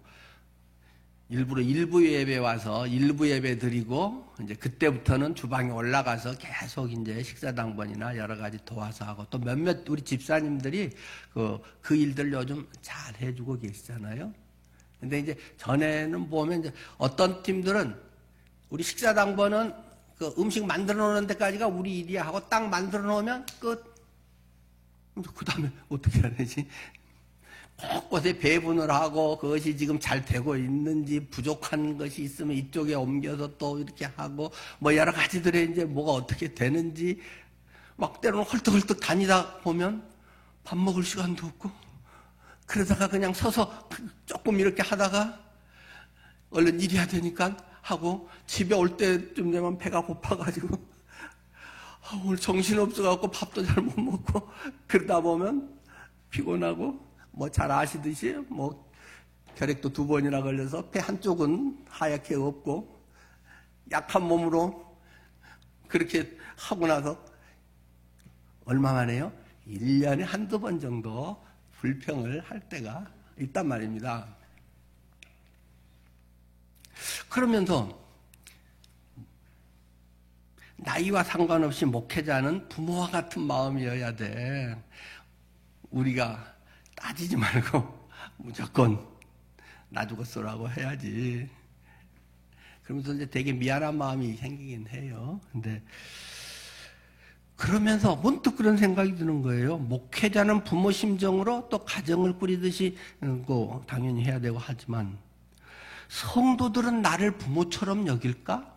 일부러 일부 예배 와서 일부 예배 드리고 이제 그때부터는 주방에 올라가서 계속 이제 식사 당번이나 여러 가지 도와서 하고 또 몇몇 우리 집사님들이 그 일들 요즘 잘 해주고 계시잖아요. 근데 이제 전에는 보면 이제 어떤 팀들은 우리 식사 당번은 그 음식 만들어 놓는 데까지가 우리 일이야 하고 딱 만들어 놓으면 끝. 그 다음에 어떻게 해야 되지? 곳곳에 배분을 하고 그것이 지금 잘 되고 있는지 부족한 것이 있으면 이쪽에 옮겨서 또 이렇게 하고 뭐 여러 가지들에 이제 뭐가 어떻게 되는지 막 때로는 헐떡헐떡 다니다 보면 밥 먹을 시간도 없고 그러다가 그냥 서서 조금 이렇게 하다가 얼른 일해야 되니까 하고 집에 올 때쯤 되면 배가 고파가지고 오늘 정신없어갖고 밥도 잘 못 먹고 그러다 보면 피곤하고 뭐 잘 아시듯이 뭐 결핵도 2번이나 걸려서 배 한쪽은 하얗게 없고 약한 몸으로 그렇게 하고 나서 얼마 만에요? 1년에 한두 번 정도 불평을 할 때가 있단 말입니다. 그러면서 나이와 상관없이 목회자는 부모와 같은 마음이어야 돼. 우리가 따지지 말고 무조건 나 죽었어라고 해야지. 그러면서 이제 되게 미안한 마음이 생기긴 해요. 근데 그러면서 문득 그런 생각이 드는 거예요. 목회자는 부모 심정으로 또 가정을 꾸리듯이 당연히 해야 되고 하지만 성도들은 나를 부모처럼 여길까?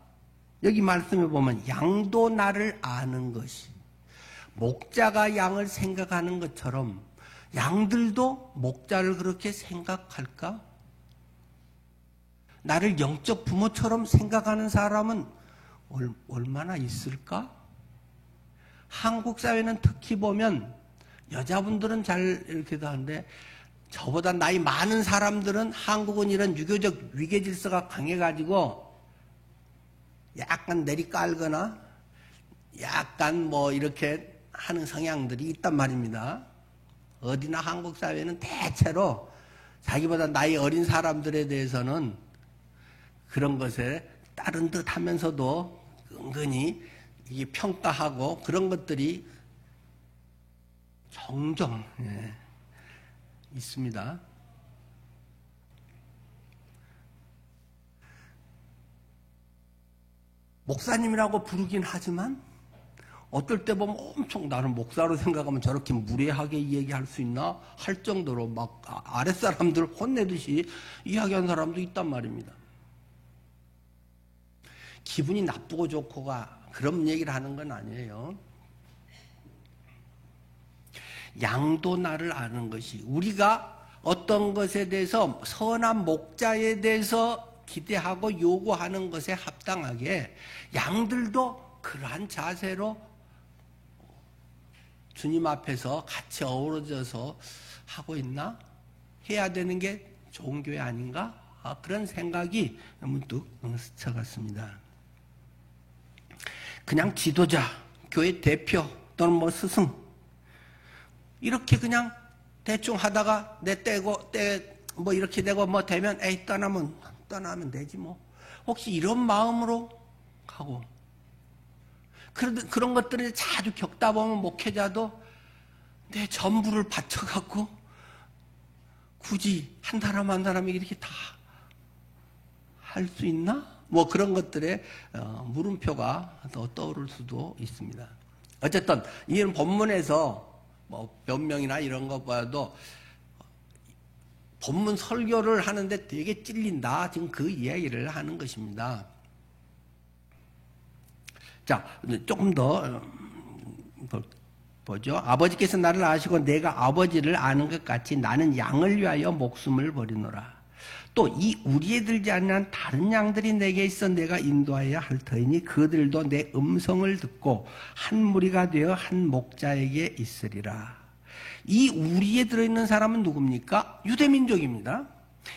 여기 말씀에 보면 양도 나를 아는 것이 목자가 양을 생각하는 것처럼 양들도 목자를 그렇게 생각할까? 나를 영적 부모처럼 생각하는 사람은 얼마나 있을까? 한국 사회는 특히 보면 여자분들은 잘 이렇게도 하는데 저보다 나이 많은 사람들은 한국은 이런 유교적 위계질서가 강해가지고 약간 내리깔거나 약간 뭐 이렇게 하는 성향들이 있단 말입니다. 어디나 한국 사회는 대체로 자기보다 나이 어린 사람들에 대해서는 그런 것에 따른 듯 하면서도 은근히 이게 평가하고 그런 것들이 종종 있습니다. 목사님이라고 부르긴 하지만 어떨 때 보면 엄청 나는 목사로 생각하면 저렇게 무례하게 얘기할 수 있나 할 정도로 막 아랫사람들 혼내듯이 이야기하는 사람도 있단 말입니다. 기분이 나쁘고 좋고가 그런 얘기를 하는 건 아니에요. 양도 나를 아는 것이 우리가 어떤 것에 대해서 선한 목자에 대해서 기대하고 요구하는 것에 합당하게 양들도 그러한 자세로 주님 앞에서 같이 어우러져서 하고 있나? 해야 되는 게 좋은 교회 아닌가? 그런 생각이 문득 스쳐갔습니다. 그냥 지도자, 교회 대표 또는 뭐 스승 이렇게 그냥 대충 하다가 내 떼고 뭐 이렇게 되고 뭐 되면 에이 떠나면 되지 뭐. 혹시 이런 마음으로 가고 그런 것들을 자주 겪다 보면 목회자도 내 전부를 바쳐갖고 굳이 한 사람 한 사람이 이렇게 다 할 수 있나? 뭐 그런 것들에 물음표가 더 떠오를 수도 있습니다. 어쨌든 이런 본문에서 뭐 변명이나 이런 거 봐도 본문 설교를 하는데 되게 찔린다. 지금 그 이야기를 하는 것입니다. 자, 조금 더 보죠. 아버지께서 나를 아시고 내가 아버지를 아는 것 같이 나는 양을 위하여 목숨을 버리노라. 또 이 우리에 들지 않는 다른 양들이 내게 있어 내가 인도하여야 할 터이니 그들도 내 음성을 듣고 한 무리가 되어 한 목자에게 있으리라. 이 우리에 들어있는 사람은 누굽니까? 유대민족입니다.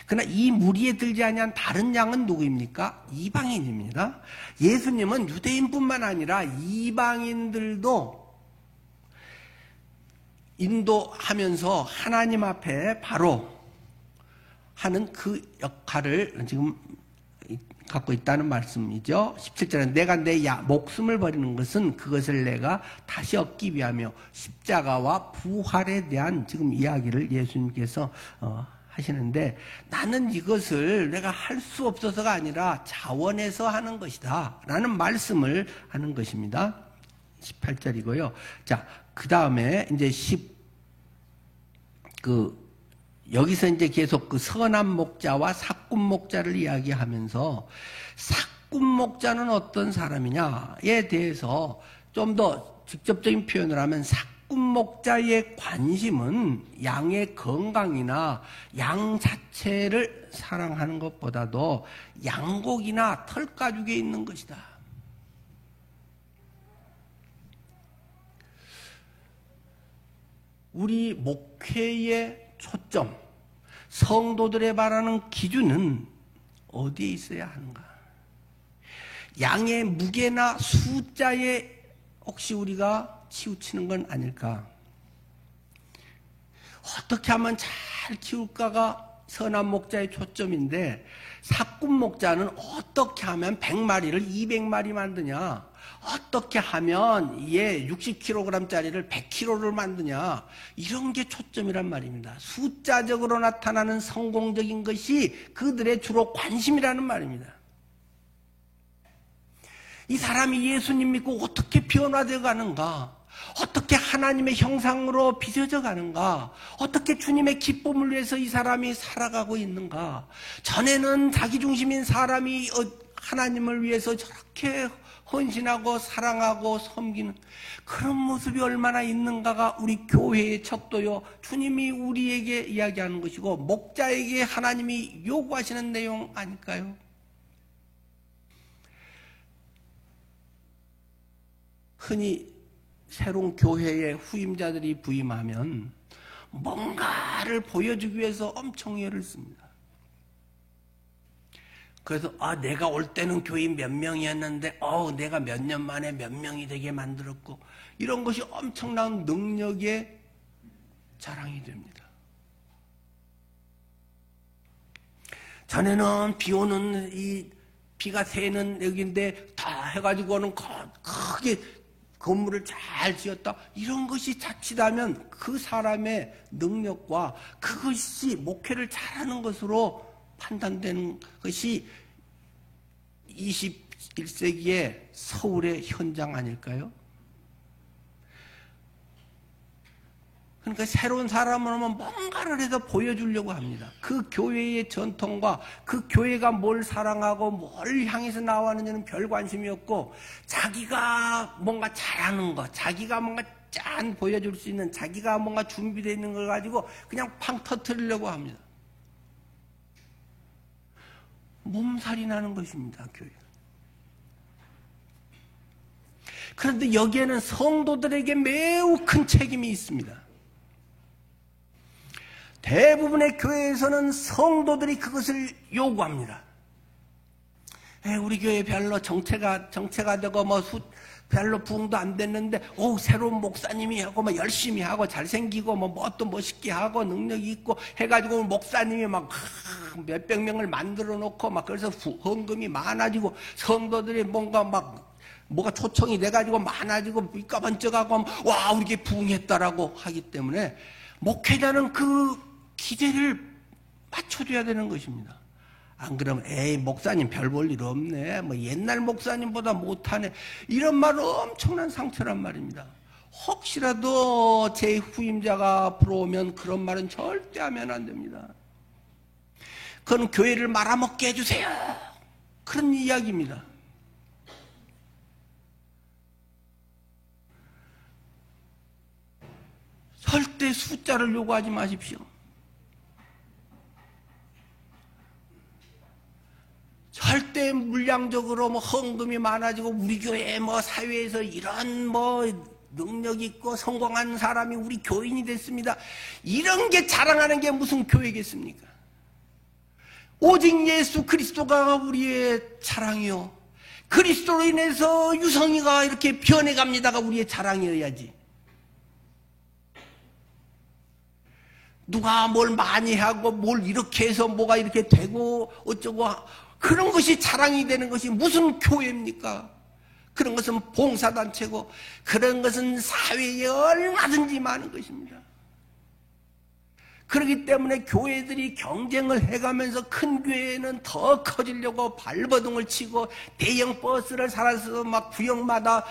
그러나 이 무리에 들지 아니한 다른 양은 누구입니까? 이방인입니다. 예수님은 유대인뿐만 아니라 이방인들도 인도하면서 하나님 앞에 바로 하는 그 역할을 지금 갖고 있다는 말씀이죠. 17절에 내가 내 목숨을 버리는 것은 그것을 내가 다시 얻기 위하며 십자가와 부활에 대한 지금 이야기를 예수님께서 하시는데 나는 이것을 내가 할 수 없어서가 아니라 자원해서 하는 것이다 라는 말씀을 하는 것입니다. 18절이고요. 자, 그 다음에 이제 여기서 이제 계속 그 선한 목자와 삭군 목자를 이야기하면서 삭군 목자는 어떤 사람이냐에 대해서 좀 더 직접적인 표현을 하면 삭군 목자의 관심은 양의 건강이나 양 자체를 사랑하는 것보다도 양곡이나 털가죽에 있는 것이다. 우리 목회의 초점, 성도들의 바라는 기준은 어디에 있어야 하는가? 양의 무게나 숫자에 혹시 우리가 치우치는 건 아닐까? 어떻게 하면 잘 키울까가 선한 목자의 초점인데 삭군 목자는 어떻게 하면 100마리를 200마리 만드냐? 어떻게 하면 60kg짜리를 100kg를 만드냐? 이런 게 초점이란 말입니다. 숫자적으로 나타나는 성공적인 것이 그들의 주로 관심이라는 말입니다. 이 사람이 예수님 믿고 어떻게 변화되어 가는가? 어떻게 하나님의 형상으로 빚어져 가는가? 어떻게 주님의 기쁨을 위해서 이 사람이 살아가고 있는가? 전에는 자기중심인 사람이 하나님을 위해서 저렇게 헌신하고 사랑하고 섬기는 그런 모습이 얼마나 있는가가 우리 교회의 척도요. 주님이 우리에게 이야기하는 것이고 목자에게 하나님이 요구하시는 내용 아닐까요? 흔히 새로운 교회의 후임자들이 부임하면 뭔가를 보여주기 위해서 엄청 애를 씁니다. 그래서 내가 올 때는 교인 몇 명이었는데 내가 몇 년 만에 몇 명이 되게 만들었고 이런 것이 엄청난 능력의 자랑이 됩니다. 전에는 비 오는 비가 새는 여기인데 다 해가지고는 크게 건물을 잘 지었다. 이런 것이 자칫하면 그 사람의 능력과 그것이 목회를 잘하는 것으로 판단되는 것이 21세기의 서울의 현장 아닐까요? 그러니까 새로운 사람을 오면 뭔가를 해서 보여주려고 합니다. 그 교회의 전통과 그 교회가 뭘 사랑하고 뭘 향해서 나왔느냐는 별 관심이 없고 자기가 뭔가 잘하는 것, 자기가 뭔가 짠 보여줄 수 있는 자기가 뭔가 준비되어 있는 걸 가지고 그냥 팡 터뜨리려고 합니다. 몸살이 나는 것입니다, 교회. 그런데 여기에는 성도들에게 매우 큰 책임이 있습니다. 대부분의 교회에서는 성도들이 그것을 요구합니다. 우리 교회 별로 정체가 되고 별로 부흥도 안 됐는데 새로운 목사님이 하고 열심히 하고 잘생기고 또 멋있게 하고 능력이 있고 해가지고 목사님이 몇백 명을 만들어 놓고 그래서 헌금이 많아지고 성도들이 뭐가 초청이 돼가지고 많아지고 삐까번쩍하고 와 우리 교회 부흥했다라고 하기 때문에 목회자는 그 기대를 맞춰줘야 되는 것입니다. 안 그러면 에이 목사님 별 볼 일 없네, 뭐 옛날 목사님보다 못하네, 이런 말은 엄청난 상처란 말입니다. 혹시라도 제 후임자가 앞으로 오면 그런 말은 절대 하면 안 됩니다. 그건 교회를 말아먹게 해주세요, 그런 이야기입니다. 절대 숫자를 요구하지 마십시오. 절대 물량적으로 뭐 헌금이 많아지고 우리 교회 뭐 사회에서 이런 뭐 능력 있고 성공한 사람이 우리 교인이 됐습니다, 이런 게 자랑하는 게 무슨 교회겠습니까? 오직 예수 그리스도가 우리의 자랑이요, 그리스도로 인해서 유성이가 이렇게 변해갑니다가 우리의 자랑이어야지. 누가 뭘 많이 하고 뭘 이렇게 해서 뭐가 이렇게 되고 어쩌고 그런 것이 자랑이 되는 것이 무슨 교회입니까? 그런 것은 봉사단체고 그런 것은 사회에 얼마든지 많은 것입니다. 그렇기 때문에 교회들이 경쟁을 해가면서 큰 교회는 더 커지려고 발버둥을 치고 대형 버스를 살아서 막 구역마다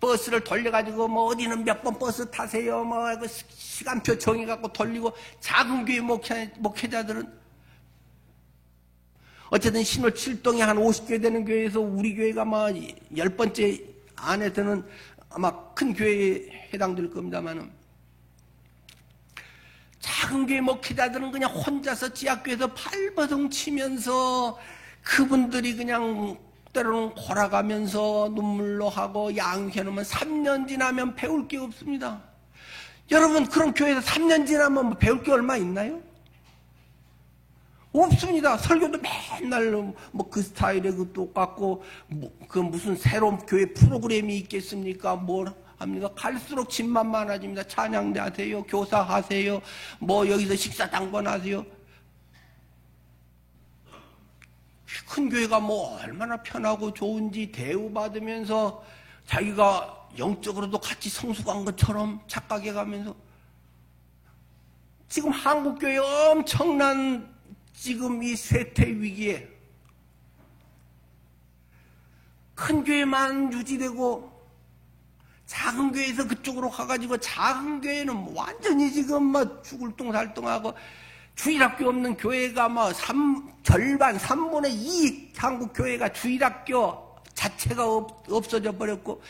버스를 돌려가지고 뭐 어디는 몇 번 버스 타세요 뭐 시간표 정해갖고 돌리고, 작은 교회 목회자들은 어쨌든 신월 7동에 한 50개 되는 교회에서 우리 교회가 아마 10번째 안에 드는 아마 큰 교회에 해당될 겁니다만은, 작은 교회 목회자들은 그냥 혼자서 지하교회에서 발버둥 치면서 그분들이 그냥 때로는 골아가면서 눈물로 하고 양육해놓으면 3년 지나면 배울 게 없습니다. 여러분, 그런 교회에서 3년 지나면 뭐 배울 게 얼마 있나요? 없습니다. 설교도 맨날 뭐 그 스타일에 그 똑같고 그 무슨 새로운 교회 프로그램이 있겠습니까? 뭘 합니까? 갈수록 집만 많아집니다. 찬양대 하세요, 교사 하세요, 뭐 여기서 식사 당번하세요. 큰 교회가 뭐 얼마나 편하고 좋은지 대우받으면서 자기가 영적으로도 같이 성숙한 것처럼 착각해가면서, 지금 한국교회 엄청난 지금 이 쇠퇴 위기에 큰 교회만 유지되고 작은 교회에서 그쪽으로 가가지고, 작은 교회는 완전히 지금 뭐 죽을 뚱살뚱하고 주일학교 없는 교회가 뭐 절반 3분의 2 한국 교회가 주일학교 자체가 없어져 버렸고,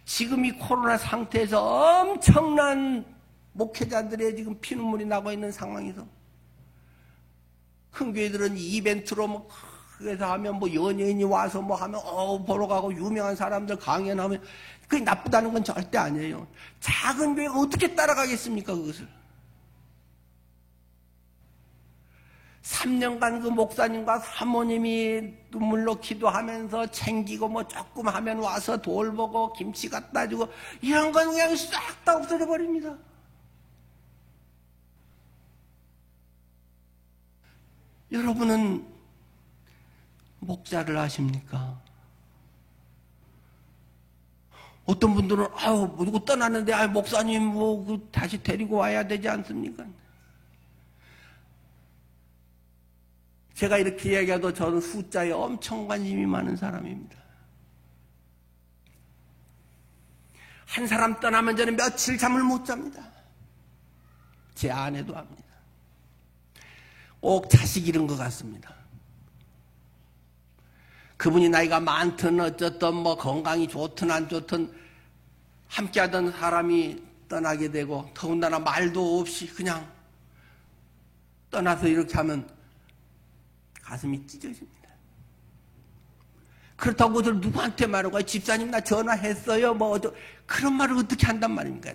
지금 이 코로나 상태에서 엄청난 목회자들의 지금 피눈물이 나고 있는 상황에서 큰 교회들은 이벤트로 뭐 그래서 하면 뭐 연예인이 와서 뭐 하면 보러 가고 유명한 사람들 강연하면 그게 나쁘다는 건 절대 아니에요. 작은 교회가 어떻게 따라가겠습니까, 그것을? 3년간 그 목사님과 사모님이 눈물로 기도하면서 챙기고 뭐 조금 하면 와서 돌보고 김치 갖다 주고 이런 건 그냥 싹 다 없어져 버립니다. 여러분은 목자를 아십니까? 어떤 분들은 누구 떠났는데 목사님 뭐 다시 데리고 와야 되지 않습니까? 제가 이렇게 이야기해도 저는 숫자에 엄청 관심이 많은 사람입니다. 한 사람 떠나면 저는 며칠 잠을 못 잡니다. 제 아내도 합니다. 꼭 자식 잃은 것 같습니다. 그분이 나이가 많든 어쨌든 뭐 건강이 좋든 안 좋든 함께하던 사람이 떠나게 되고, 더군다나 말도 없이 그냥 떠나서 이렇게 하면 가슴이 찢어집니다. 그렇다고 그들 누구한테 말하고 집사님 나 전화했어요 뭐 그런 말을 어떻게 한단 말입니까?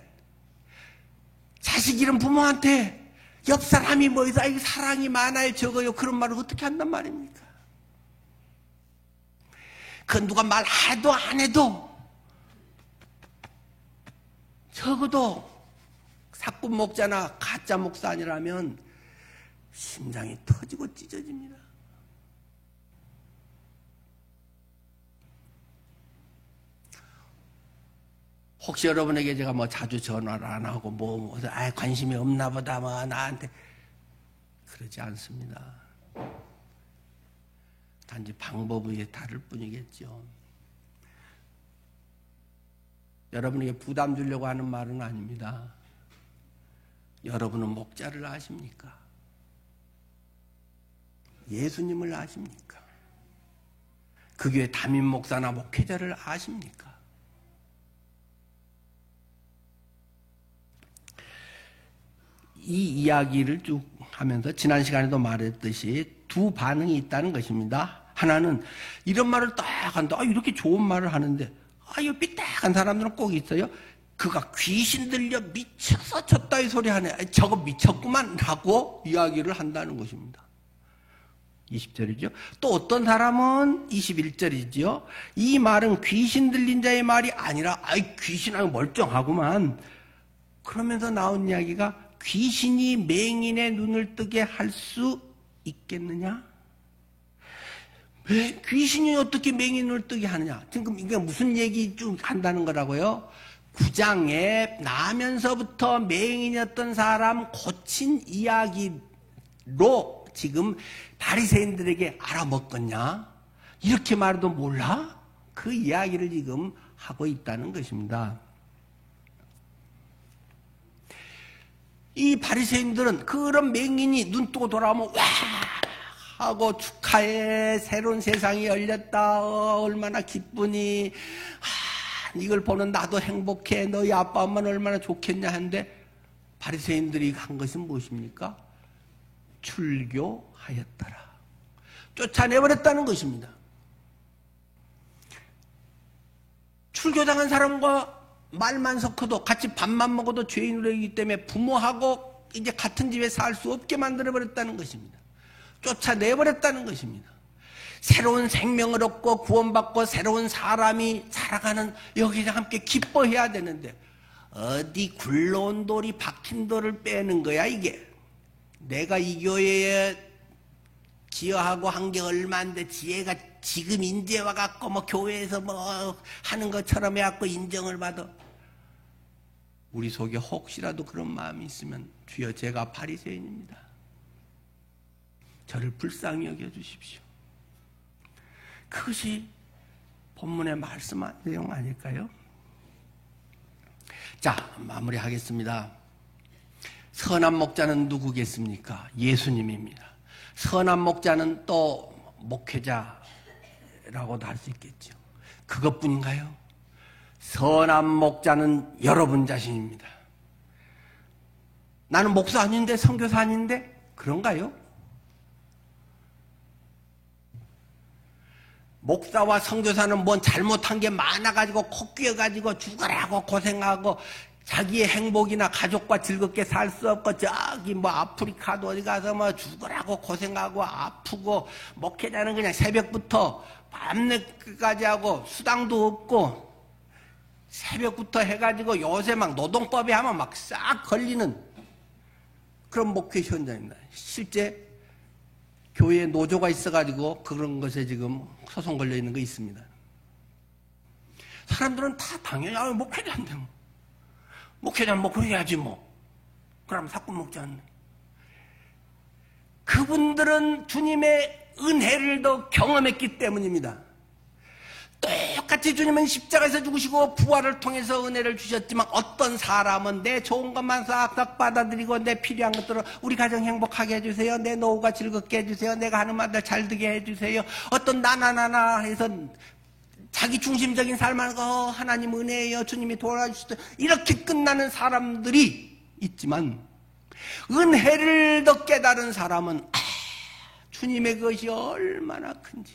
자식 잃은 부모한테 옆 사람이 뭐해서 사랑이 많아요 적어요 그런 말을 어떻게 한단 말입니까? 그건 누가 말해도 안 해도 적어도 사꾼 목자나 가짜 목사 아니라면 심장이 터지고 찢어집니다. 혹시 여러분에게 제가 뭐 자주 전화를 안 하고 관심이 없나 보다 뭐 나한테 그러지 않습니다. 단지 방법이 다를 뿐이겠죠. 여러분에게 부담 주려고 하는 말은 아닙니다. 여러분은 목자를 아십니까? 예수님을 아십니까? 그 교회 담임 목사나 목회자를 아십니까? 이 이야기를 쭉 하면서 지난 시간에도 말했듯이 두 반응이 있다는 것입니다. 하나는 이런 말을 딱 한다. 이렇게 좋은 말을 하는데 이 삐딱한 사람들은 꼭 있어요. 그가 귀신 들려 미쳐서 졌다 이 소리 하네. 저거 미쳤구만 라고 이야기를 한다는 것입니다. 20절이죠. 또 어떤 사람은 21절이죠. 이 말은 귀신 들린 자의 말이 아니라 귀신하고 멀쩡하구만. 그러면서 나온 이야기가 귀신이 맹인의 눈을 뜨게 할 수 있겠느냐? 왜 귀신이 어떻게 맹인을 뜨게 하느냐? 지금 이게 무슨 얘기 쭉 한다는 거라고요? 9장에 나면서부터 맹인이었던 사람 고친 이야기로 지금 바리새인들에게 알아먹겠냐? 이렇게 말해도 몰라? 그 이야기를 지금 하고 있다는 것입니다. 이 바리새인들은 그런 맹인이 눈 뜨고 돌아오면 와 하고 축하해, 새로운 세상이 열렸다, 얼마나 기쁘니, 이걸 보는 나도 행복해, 너희 아빠 엄마는 얼마나 좋겠냐 하는데 바리새인들이 한 것은 무엇입니까? 출교하였더라. 쫓아내버렸다는 것입니다. 출교당한 사람과 말만 섞어도 같이 밥만 먹어도 죄인으로 되기 때문에 부모하고 이제 같은 집에 살 수 없게 만들어버렸다는 것입니다. 쫓아내버렸다는 것입니다. 새로운 생명을 얻고 구원받고 새로운 사람이 살아가는 여기서 함께 기뻐해야 되는데 어디 굴러온 돌이 박힌 돌을 빼는 거야 이게. 내가 이 교회에 기여하고 한 게 얼마인데 지혜가 지금 인제 와갖고 뭐 교회에서 뭐 하는 것처럼 해갖고 인정을 받아. 우리 속에 혹시라도 그런 마음이 있으면 주여 제가 바리새인입니다. 저를 불쌍히 여겨주십시오. 그것이 본문의 말씀한 내용 아닐까요? 자, 마무리하겠습니다. 선한 목자는 누구겠습니까? 예수님입니다. 선한 목자는 또 목회자라고도 할 수 있겠죠. 그것뿐인가요? 선한 목자는 여러분 자신입니다. 나는 목사 아닌데 선교사 아닌데 그런가요? 목사와 선교사는 뭔 잘못한 게 많아가지고 코 끼어가지고 죽으라고 고생하고 자기의 행복이나 가족과 즐겁게 살 수 없고 저기 뭐 아프리카도 어디 가서 뭐 죽으라고 고생하고 아프고 목회자는 그냥 새벽부터 밤늦게까지 하고 수당도 없고 새벽부터 해가지고 요새 막 노동법에 하면 막 싹 걸리는 그런 목회 현장입니다. 실제 교회에 노조가 있어가지고 그런 것에 지금 소송 걸려 있는 거 있습니다. 사람들은 다 당연히 목회자인데 뭐. 목회자는 목회해야지 뭐. 그럼 사건 먹지 않네. 그분들은 주님의 은혜를 더 경험했기 때문입니다. 똑같이 주님은 십자가에서 죽으시고 부활을 통해서 은혜를 주셨지만 어떤 사람은 내 좋은 것만 싹싹 받아들이고 내 필요한 것들을 우리 가정 행복하게 해주세요. 내 노후가 즐겁게 해주세요. 내가 하는 말들 잘 듣게 해주세요. 어떤 나나나나 해서 자기 중심적인 삶을 하고 하나님 은혜예요. 주님이 도와주시죠. 이렇게 끝나는 사람들이 있지만 은혜를 더 깨달은 사람은 주님의 것이 얼마나 큰지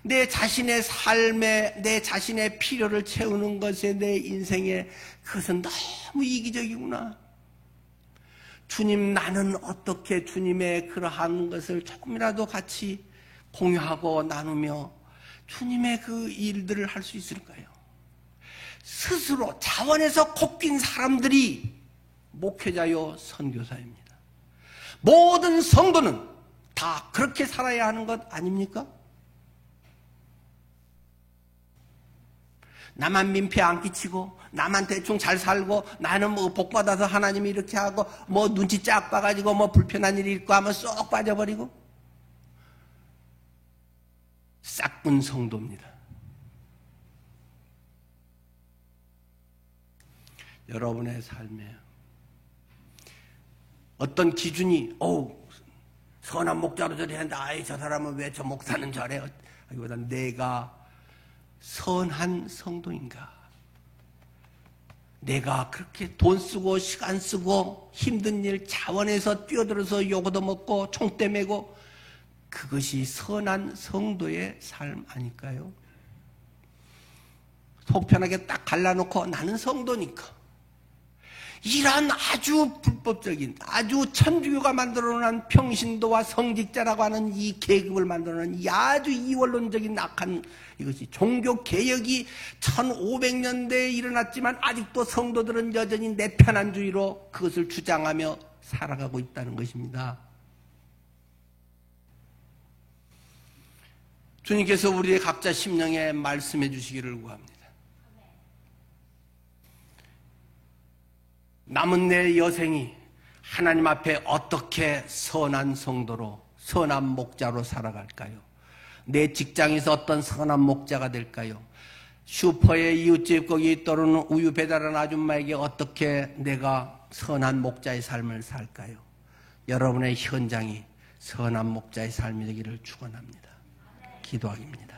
내 자신의 삶에 내 자신의 필요를 채우는 것에 내 인생에 그것은 너무 이기적이구나. 주님 나는 어떻게 주님의 그러한 것을 조금이라도 같이 공유하고 나누며 주님의 그 일들을 할 수 있을까요? 스스로 자원해서 코 낀 사람들이 목회자요 선교사입니다. 모든 성도는 다 그렇게 살아야 하는 것 아닙니까? 나만 민폐 안 끼치고 나만 대충 잘 살고 나는 뭐 복 받아서 하나님이 이렇게 하고 뭐 눈치 쫙 봐가지고 뭐 불편한 일이 있고 하면 쏙 빠져버리고 싹군 성도입니다. 여러분의 삶에 어떤 기준이 선한 목자로 저리 한다. 아이 저 사람은 왜 저 목사는 저래? 하기보다 내가 선한 성도인가? 내가 그렇게 돈 쓰고 시간 쓰고 힘든 일 자원해서 뛰어들어서 욕 얻어먹고 총대 매고 그것이 선한 성도의 삶 아닐까요? 속 편하게 딱 갈라놓고 나는 성도니까 이런 아주 불법적인 아주 천주교가 만들어놓은 평신도와 성직자라고 하는 이 계급을 만들어놓은 이 아주 이원론적인 악한 이것이 종교개혁이 1500년대에 일어났지만 아직도 성도들은 여전히 내 편안주의로 그것을 주장하며 살아가고 있다는 것입니다. 주님께서 우리의 각자 심령에 말씀해 주시기를 구합니다. 남은 내 여생이 하나님 앞에 어떻게 선한 성도로 선한 목자로 살아갈까요? 내 직장에서 어떤 선한 목자가 될까요? 슈퍼에 이웃집 거기 떠오르는 우유 배달하는 아줌마에게 어떻게 내가 선한 목자의 삶을 살까요? 여러분의 현장이 선한 목자의 삶이 되기를 축원합니다. 기도하기입니다.